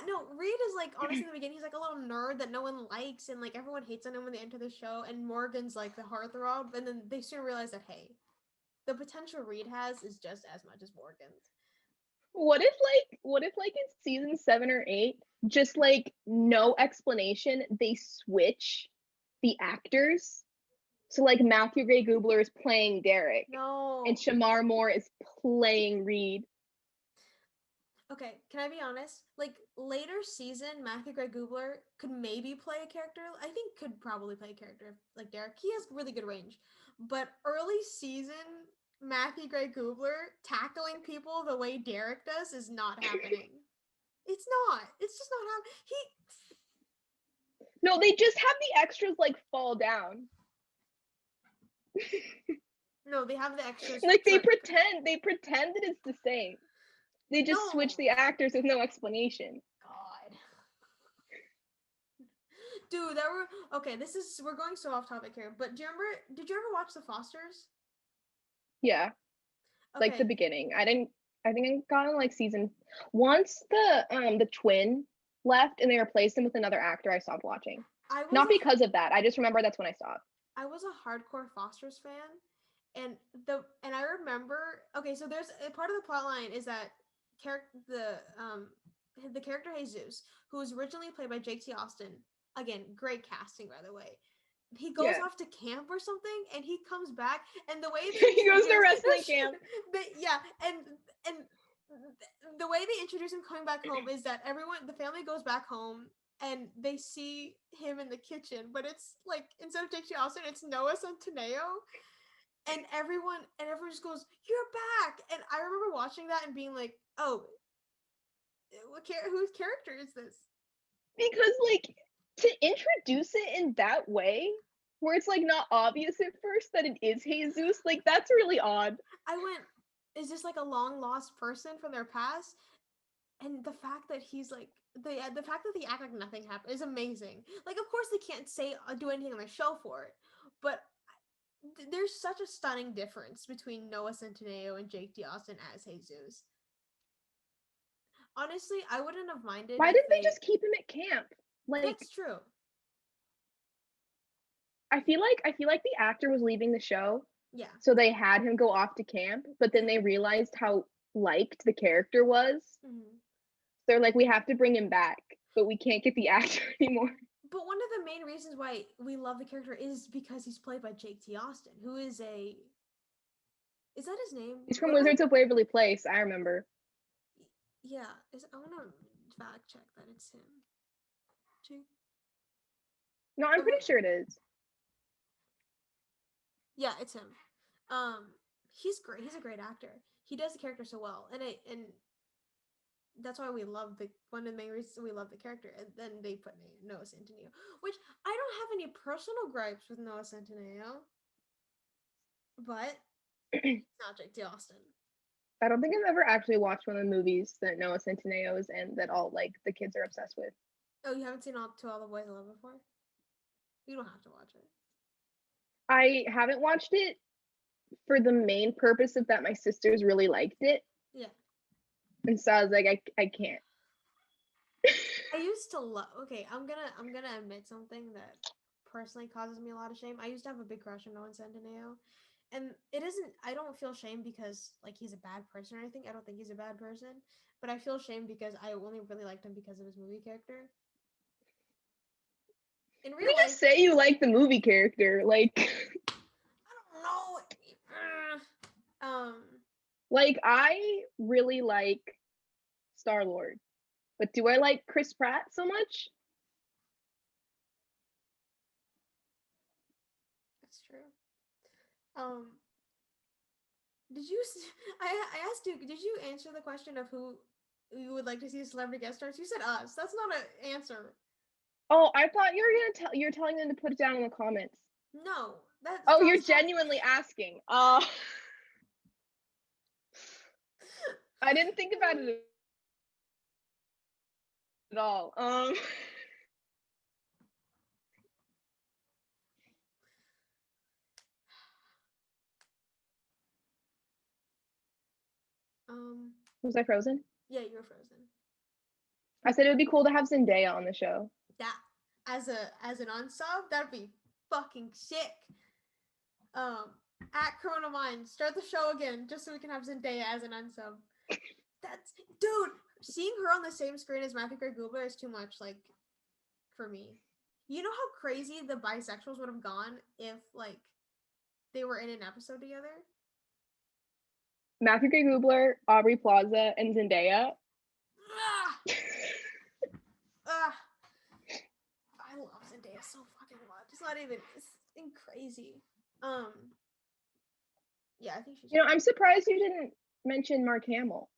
No, Reed is like, honestly, in the beginning, he's like a little nerd that no one likes, and like everyone hates on him when they enter the show, and Morgan's like the heartthrob, and then they soon realize that, hey, the potential Reed has is just as much as Morgan's. What if like in season 7 or 8, just like no explanation, they switch the actors? So like Matthew Gray Gubler is playing Derek. No. And Shamar Moore is playing Reed. Okay, can I be honest? Like later season, Matthew Gray Gubler could maybe play a character. I think could probably play a character like Derek. He has really good range. But early season, Matthew Gray Gubler tackling people the way Derek does is not happening. It's not. It's just not happening. No, they just have the extras like fall down. No, they have the extras. Like they pretend that it's the same. They just switch the actors with no explanation. God. Dude, okay, we're going so off topic here, but did you ever watch The Fosters? Yeah. Okay. Like the beginning. I think I got on like season. Once the twin left and they replaced him with another actor, I stopped watching. Not because of that. I just remember that's when I stopped. I was a hardcore Fosters fan, and I remember, okay, so there's a part of the plot line is that the character Jesus, who was originally played by Jake T. Austin. Again, great casting, by the way. He goes Yeah. off to camp or something, and he comes back, and the way it's He goes to introduced, wrestling camp. yeah, and the way they introduce him coming back home is that the family goes back home, and they see him in the kitchen, but it's like instead of Jake T. Austin, it's Noah Centineo, and everyone just goes, "You're back!" And I remember watching that and being like, "Oh, whose character is this?" Because like to introduce it in that way, where it's like not obvious at first that it is Jesus, like that's really odd. I went, "Is this like a long lost person from their past?" And the fact that he's like the fact that they act like nothing happened is amazing. Like, of course, they can't say do anything on the show for it, but there's such a stunning difference between Noah Centineo and Jake D. Austin as Jesus. Honestly, I wouldn't have minded. Why if didn't they just keep him at camp? Like That's true. I feel like the actor was leaving the show, Yeah. so they had him go off to camp, but then they realized how liked the character was. Mm-hmm. They're like, we have to bring him back, but we can't get the actor anymore. But one of the main reasons why we love the character is because he's played by Jake T. Austin, who is a. Is that his name? He's from Wizards of Waverly Place, I remember. Yeah, I want to fact check that it's him. Jake. No, I'm pretty sure it is. Yeah, it's him. He's great. He's a great actor. He does the character so well, and that's why we love one of the main reasons we love the character. And then they put Noah Centineo, which I don't have any personal gripes with Noah Centineo, but it's not Jake T. Austin. I don't think I've ever actually watched one of the movies that Noah Centineo is in that all like the kids are obsessed with. Oh, you haven't seen all the Boys I Love before? You don't have to watch it. I haven't watched it for the main purpose of that my sisters really liked it. Yeah. And so I was like, I can't. I used to love. Okay, I'm gonna admit something that personally causes me a lot of shame. I used to have a big crush on Noah Centineo, and it isn't. I don't feel shame because like he's a bad person or anything. I don't think he's a bad person, but I feel shame because I only really liked him because of his movie character. In real You life, just say you like the movie character, like. I don't know. Like I really like Star-Lord, but do I like Chris Pratt so much? That's true. Did you? I asked you. Did you answer the question of who you would like to see as celebrity guest stars? You said us. That's not an answer. Oh, I thought you were gonna you're telling them to put it down in the comments. No, that's. Oh, you're genuinely asking. I didn't think about it at all. Was I frozen? Yeah, you were frozen. I said it would be cool to have Zendaya on the show. That as an unsub, that'd be fucking sick. At Corona Mind, start the show again just so we can have Zendaya as an unsub. That's dude. Seeing her on the same screen as Matthew Gray Gubler is too much. Like for me, you know how crazy the bisexuals would have gone if like they were in an episode together. Matthew Gray Gubler, Aubrey Plaza, and Zendaya. I love Zendaya so fucking much. It's not even. It's crazy. Yeah, I think she's. You know, I'm surprised you didn't mention Mark Hamill.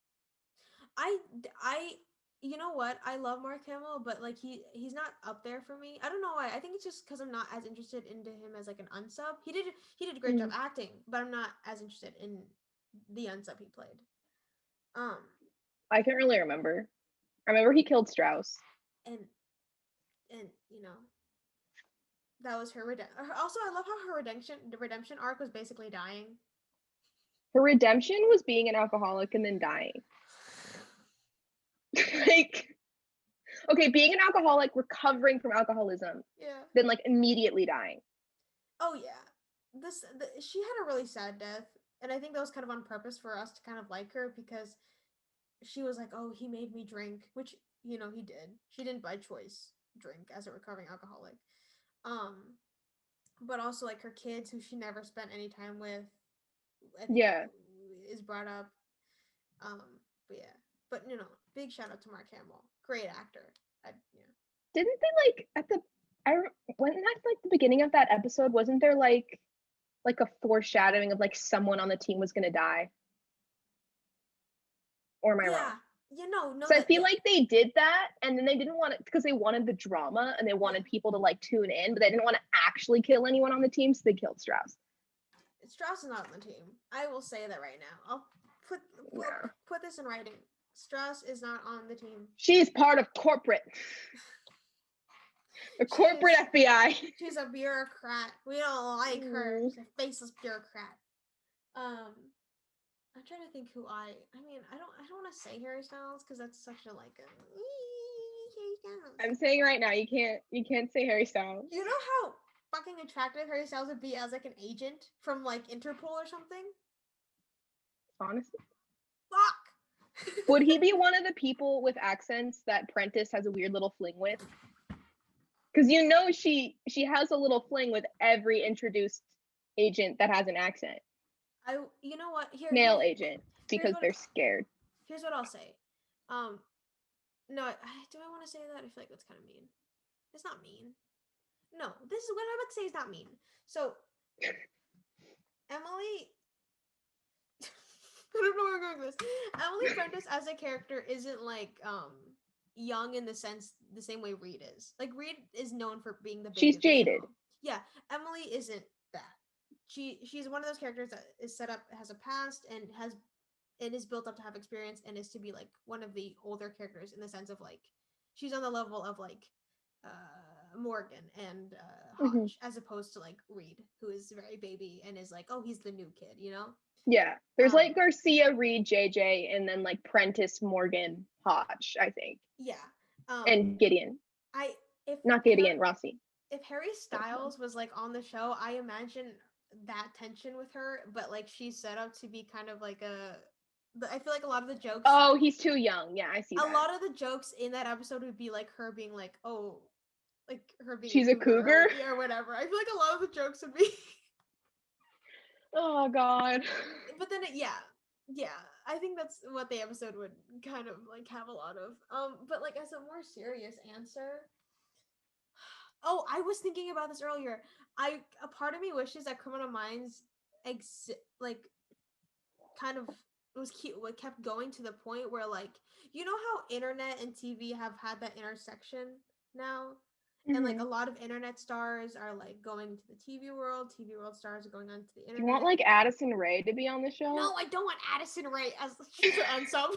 You know what? I love Mark Hamill, but like he's not up there for me. I don't know why. I think it's just because I'm not as interested into him as like an unsub. He did a great job acting, but I'm not as interested in the unsub he played. I can't really remember. I remember he killed Strauss. And you know, that was her redemption. Also, I love how her redemption arc was basically dying. Her redemption was being an alcoholic and then dying. Like, okay, being an alcoholic, recovering from alcoholism, then like immediately dying. Oh yeah, she had a really sad death, and I think that was kind of on purpose for us to kind of like her because she was like, oh, he made me drink, which, you know, he did. She didn't by choice drink as a recovering alcoholic. Um, but also like her kids who she never spent any time with, I think Yeah. is brought up. Um, but yeah. But you know, big shout out to Mark Hamill. Great actor. Yeah. Didn't they like at the wasn't that like the beginning of that episode? Wasn't there like a foreshadowing of like someone on the team was gonna die? Or am I wrong? Yeah. You know, no So I that feel like they did that, and then they didn't want it because they wanted the drama and they wanted people to like tune in, but they didn't want to actually kill anyone on the team, so they killed Strauss. Strauss is not on the team. I will say that right now. I'll put Yeah. put this in writing. Strauss is not on the team. She's part of corporate. The corporate FBI. She's a bureaucrat. We don't like her. She's a faceless bureaucrat. I'm trying to think who I mean, I don't want to say Harry Styles because that's such a like a Harry Styles. I'm saying right now, you can't say Harry Styles. You know how fucking attractive Harry Styles would be as like an agent from like Interpol or something? Honestly. Fuck. Would he be one of the people with accents that Prentice has a weird little fling with? Because you know she has a little fling with every introduced agent that has an accent. You know what? Male agent, because they're scared. Here's what I'll say. No, do I want to say that? I feel like that's kind of mean. It's not mean. No, this is what I'm about to say is not mean. So, Emily, I don't know where I'm going with this. Emily Prentice as a character isn't like young in the same way Reed is. Like Reed is known for being the baby. She's jaded. Yeah, Emily isn't that. She's one of those characters that is set up, has a past, and is built up to have experience, and is to be like one of the older characters in the sense of like she's on the level of like Morgan and Hodge, as opposed to like Reed, who is very baby and is like, oh, he's the new kid, you know? Yeah, there's like Garcia, Reed, JJ, and then like Prentice, Morgan, Hodge, I think. Yeah. And Gideon. Not Gideon, Rossi. If Harry Styles was like on the show, I imagine that tension with her, but like she's set up to be kind of like I feel like a lot of the jokes. Oh, he's too young. Yeah, I see that. A lot of the jokes in that episode would be like her being like, oh, like her being she's a cougar or whatever. I feel like a lot of the jokes would be. Oh God. But then yeah, I think that's what the episode would kind of like have a lot of. But like as a more serious answer. Oh, I was thinking about this earlier. A part of me wishes that Criminal Minds like kind of was cute, what kept going to the point where like you know how internet and TV have had that intersection now? And like a lot of internet stars are like going to the TV world stars are going on to the internet. Do you want like Addison Rae to be on the show? No, I don't want Addison Rae as she's an unsub.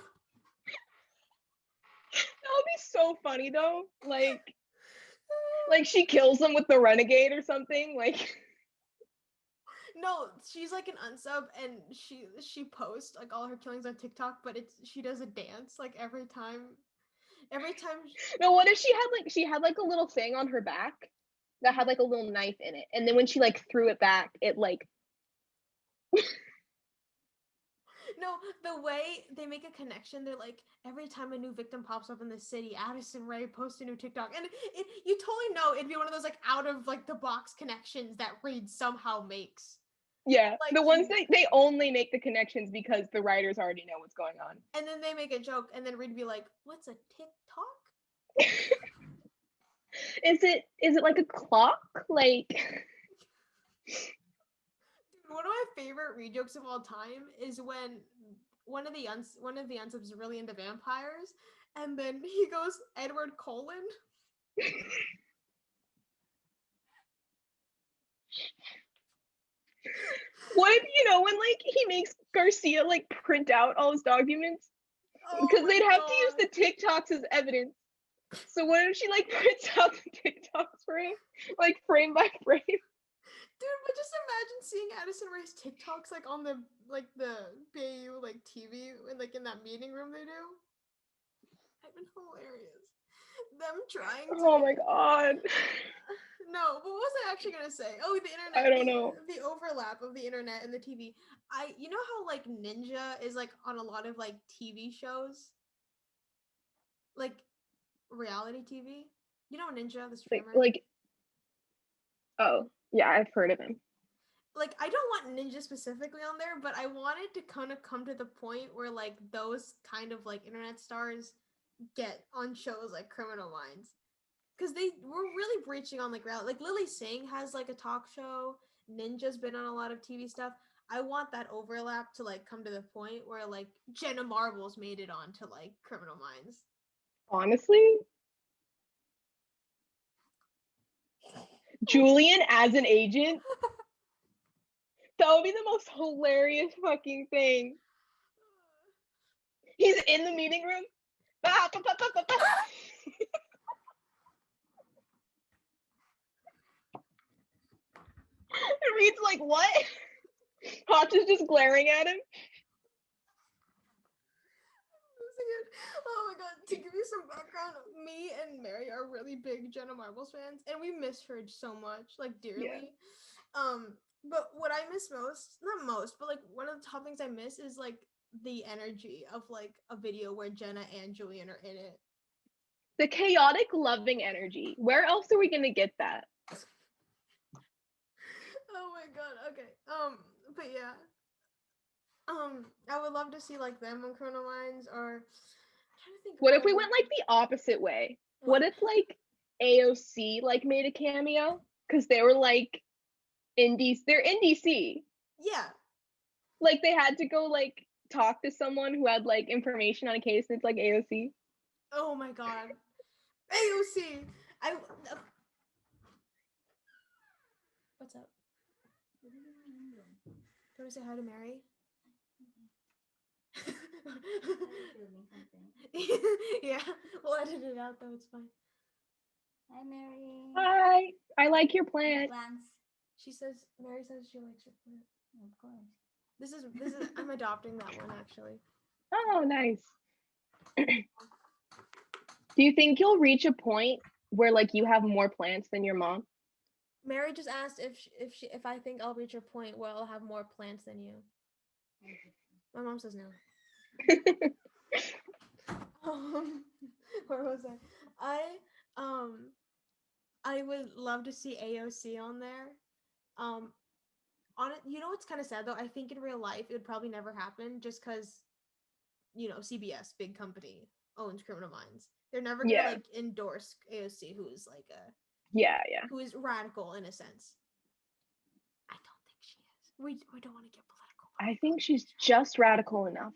That would be so funny though. Like she kills them with the renegade or something. Like no, she's like an unsub and she posts like all her killings on TikTok, but she does a dance like every time. No, what if she had like a little thing on her back that had like a little knife in it, and then when she like threw it back, it like No, the way they make a connection, they're like every time a new victim pops up in the city, Addison Rae posts a new TikTok, and you totally know it'd be one of those like out of like the box connections that Reed somehow makes. Yeah, like, the ones they only make the connections because the writers already know what's going on. And then they make a joke, and then Reed be like, "What's a TikTok?" Is it like a clock? Like one of my favorite Reed jokes of all time is when one of the unsubs is really into vampires, and then he goes Edward Cullen. What if when like he makes Garcia like print out all his documents because they'd have to use the TikToks as evidence. So what if she like prints out the TikToks for him, like frame by frame? Dude, but just imagine seeing Addison Rae's TikToks like on the BAU like TV and like in that meeting room they do. I've been hilarious. them trying to. Oh my god. No, but what was I actually gonna say? Oh, the internet. I don't know. The overlap of the internet and the TV. You know how like Ninja is like on a lot of like TV shows, like reality TV. You know Ninja, the streamer. Oh yeah, I've heard of him. Like I don't want Ninja specifically on there, but I wanted to kind of come to the point where like those kind of like internet stars get on shows like Criminal Minds. Because they were really breaching on like reality. Like Lily Singh has like a talk show. Ninja's been on a lot of TV stuff. I want that overlap to like come to the point where like Jenna Marbles made it on to like Criminal Minds. Honestly, Julian as an agent, that would be the most hilarious fucking thing. He's in the meeting room. Reed's like, what? Hotch is just glaring at him. Oh my god, to give you some background, me and Mary are really big Jenna Marbles fans, and we miss her so much, like dearly. Yeah. But what I miss most, not most, but like one of the top things I miss is like the energy of like a video where Jenna and Julian are in it. The chaotic, loving energy. Where else are we gonna get that? Oh my god. Okay. But yeah. I would love to see like them on Criminal Minds, or I'm trying to think. What if we went like the opposite way? What if like AOC like made a cameo? Because they were like they're in DC. Yeah. Like they had to go like talk to someone who had like information on a case, and it's like AOC. Oh my god. AOC. What's up? Do you want to say hi to Mary? Yeah, we'll edit it out though. It's fine. Hi, Mary. Hi. I like your plant. Mary says she likes your plant. Of course. This is. I'm adopting that one actually. Oh, nice. Do you think you'll reach a point where like you have more plants than your mom? Mary just asked if I think I'll reach a point where I'll have more plants than you. My mom says no. Where was I? I would love to see AOC on there. On it, you know what's kind of sad though? I think in real life it would probably never happen, just because, CBS, big company, owns Criminal Minds. They're never gonna like endorse AOC, who is like who is radical in a sense. I don't think she is. We don't want to get political. I think she's just radical enough.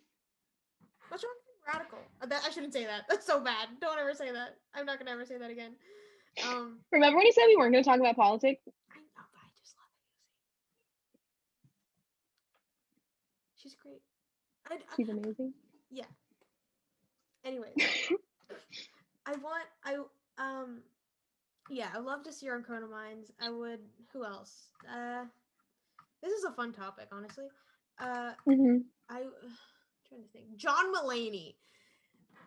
What's wrong with radical? I shouldn't say that. That's so bad. Don't ever say that. I'm not gonna ever say that again. Remember when you said we weren't gonna talk about politics? I know, but I just love AOC. She's great. She's amazing. Yeah. Anyways, I'd love to see her on Criminal Minds. I would. Who else? This is a fun topic, honestly. I'm trying to think. John Mulaney.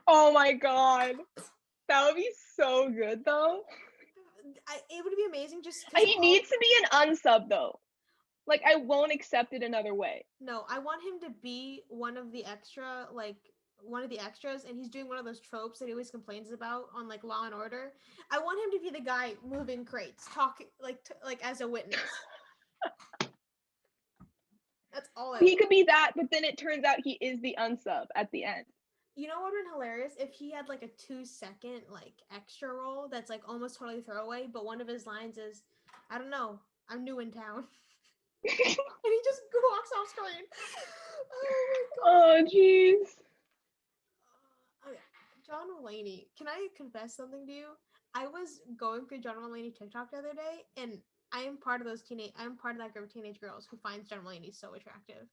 Oh my god, that would be so good though. It would be amazing. Just he needs to be an unsub though. Like I won't accept it another way. No, I want him to be one of the extras, and he's doing one of those tropes that he always complains about on like Law and Order. I want him to be the guy moving crates, talking like as a witness. That's all. He could be that, but then it turns out he is the unsub at the end. You know what would be hilarious? If he had like a 2-second like extra role that's like almost totally throwaway, but one of his lines is, I don't know, I'm new in town. And he just walks off screen. Oh my god. Oh jeez. Okay. John Mulaney. Can I confess something to you? I was going through John Mulaney TikTok the other day, and I'm part of that group of teenage girls who finds John Mulaney so attractive.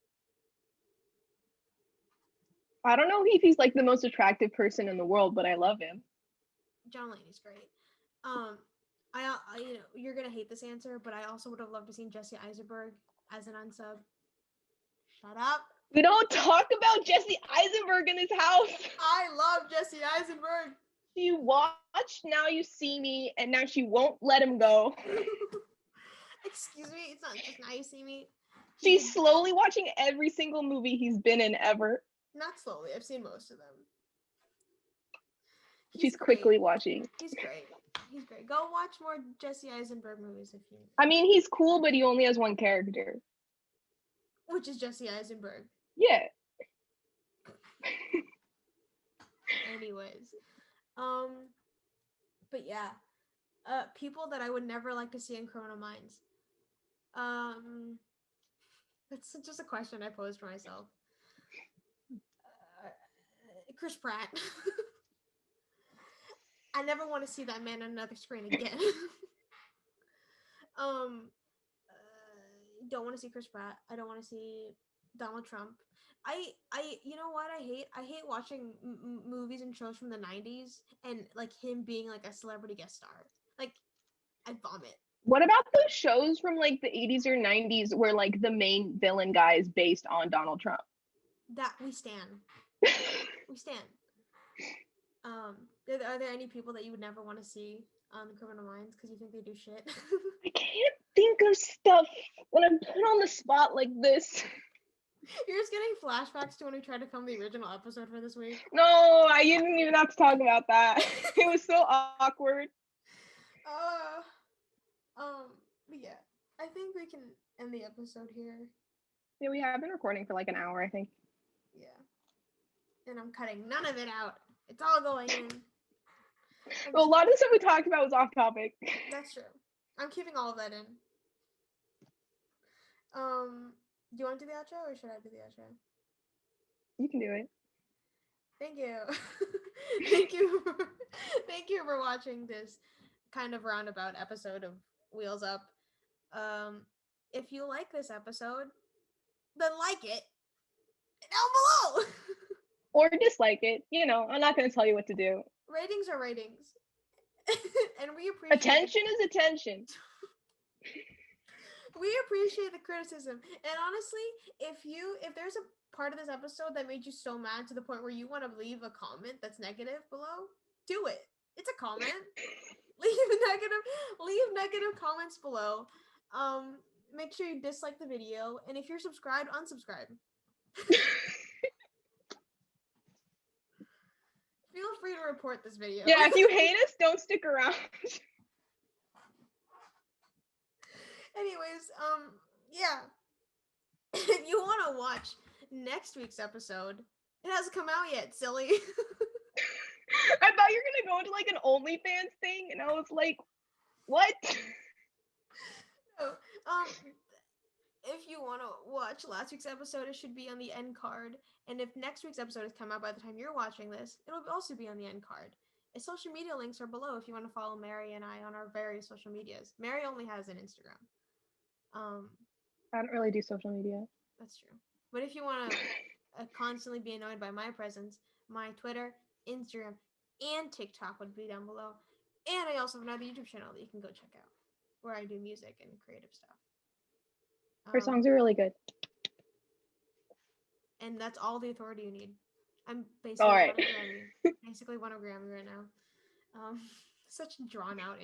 I don't know if he's like the most attractive person in the world, but I love him. John Mulaney's great. You're gonna hate this answer, but I also would have loved to see Jesse Eisenberg as an unsub. Shut up. We don't talk about Jesse Eisenberg in this house. I love Jesse Eisenberg. She watched Now You See Me, and now she won't let him go. Excuse me, it's not just Now You See Me. She's slowly watching every single movie he's been in ever. Not slowly. I've seen most of them. She's quickly watching. He's great. He's great. Go watch more Jesse Eisenberg movies if you. I mean, he's cool, but he only has one character. Which is Jesse Eisenberg. Yeah. Anyways, but yeah, people that I would never like to see in Criminal Minds. That's just a question I posed for myself. Chris Pratt. I never want to see that man on another screen again. Don't want to see Chris Pratt. I don't want to see Donald Trump. You know what I hate? I hate watching movies and shows from the 90s and like him being like a celebrity guest star. Like, I vomit. What about those shows from like the 80s or 90s where like the main villain guy is based on Donald Trump? That we stand. We stand. Are there any people that you would never want to see on the Criminal Minds because you think they do shit? I can't think of stuff when I'm put on the spot like this. You're just getting flashbacks to when we tried to film the original episode for this week. No, I didn't even have to talk about that. It was so awkward. But yeah, I think we can end the episode here. Yeah, we have been recording for like an hour, I think. Yeah. And I'm cutting none of it out. It's all going in. Well, a lot of the stuff we talked about was off topic. That's true. I'm keeping all of that in. Do you want to do the outro or should I do the outro? You can do it. Thank you. Thank you for watching this kind of roundabout episode of Wheels Up. If you like this episode, then like it down below. Or dislike it. You know, I'm not going to tell you what to do. Ratings are ratings. And we appreciate attention is attention. We appreciate the criticism. And honestly, if there's a part of this episode that made you so mad to the point where you want to leave a comment that's negative below, do it. It's a comment. Leave negative comments below. Make sure you dislike the video, and if you're subscribed, unsubscribe. Feel free to report this video. Yeah, if you hate us, don't stick around. Anyways, yeah. If you want to watch next week's episode, it hasn't come out yet, silly. I thought you were gonna go into like an OnlyFans thing, and I was like, what? No, if you want to watch last week's episode, it should be on the end card. And if next week's episode has come out by the time you're watching this, it'll also be on the end card. Social media links are below if you want to follow Mary and I on our various social medias. Mary only has an Instagram. I don't really do social media. That's true. But if you want to constantly be annoyed by my presence, my Twitter, Instagram, and TikTok would be down below. And I also have another YouTube channel that you can go check out where I do music and creative stuff. Her songs are really good. And that's all the authority you need. I'm basically all right. Basically won a Grammy right now. Such a drawn out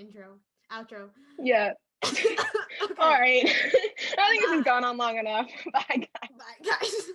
outro. Yeah. Okay. All right. I think this has gone on long enough. Bye, guys. Bye, guys.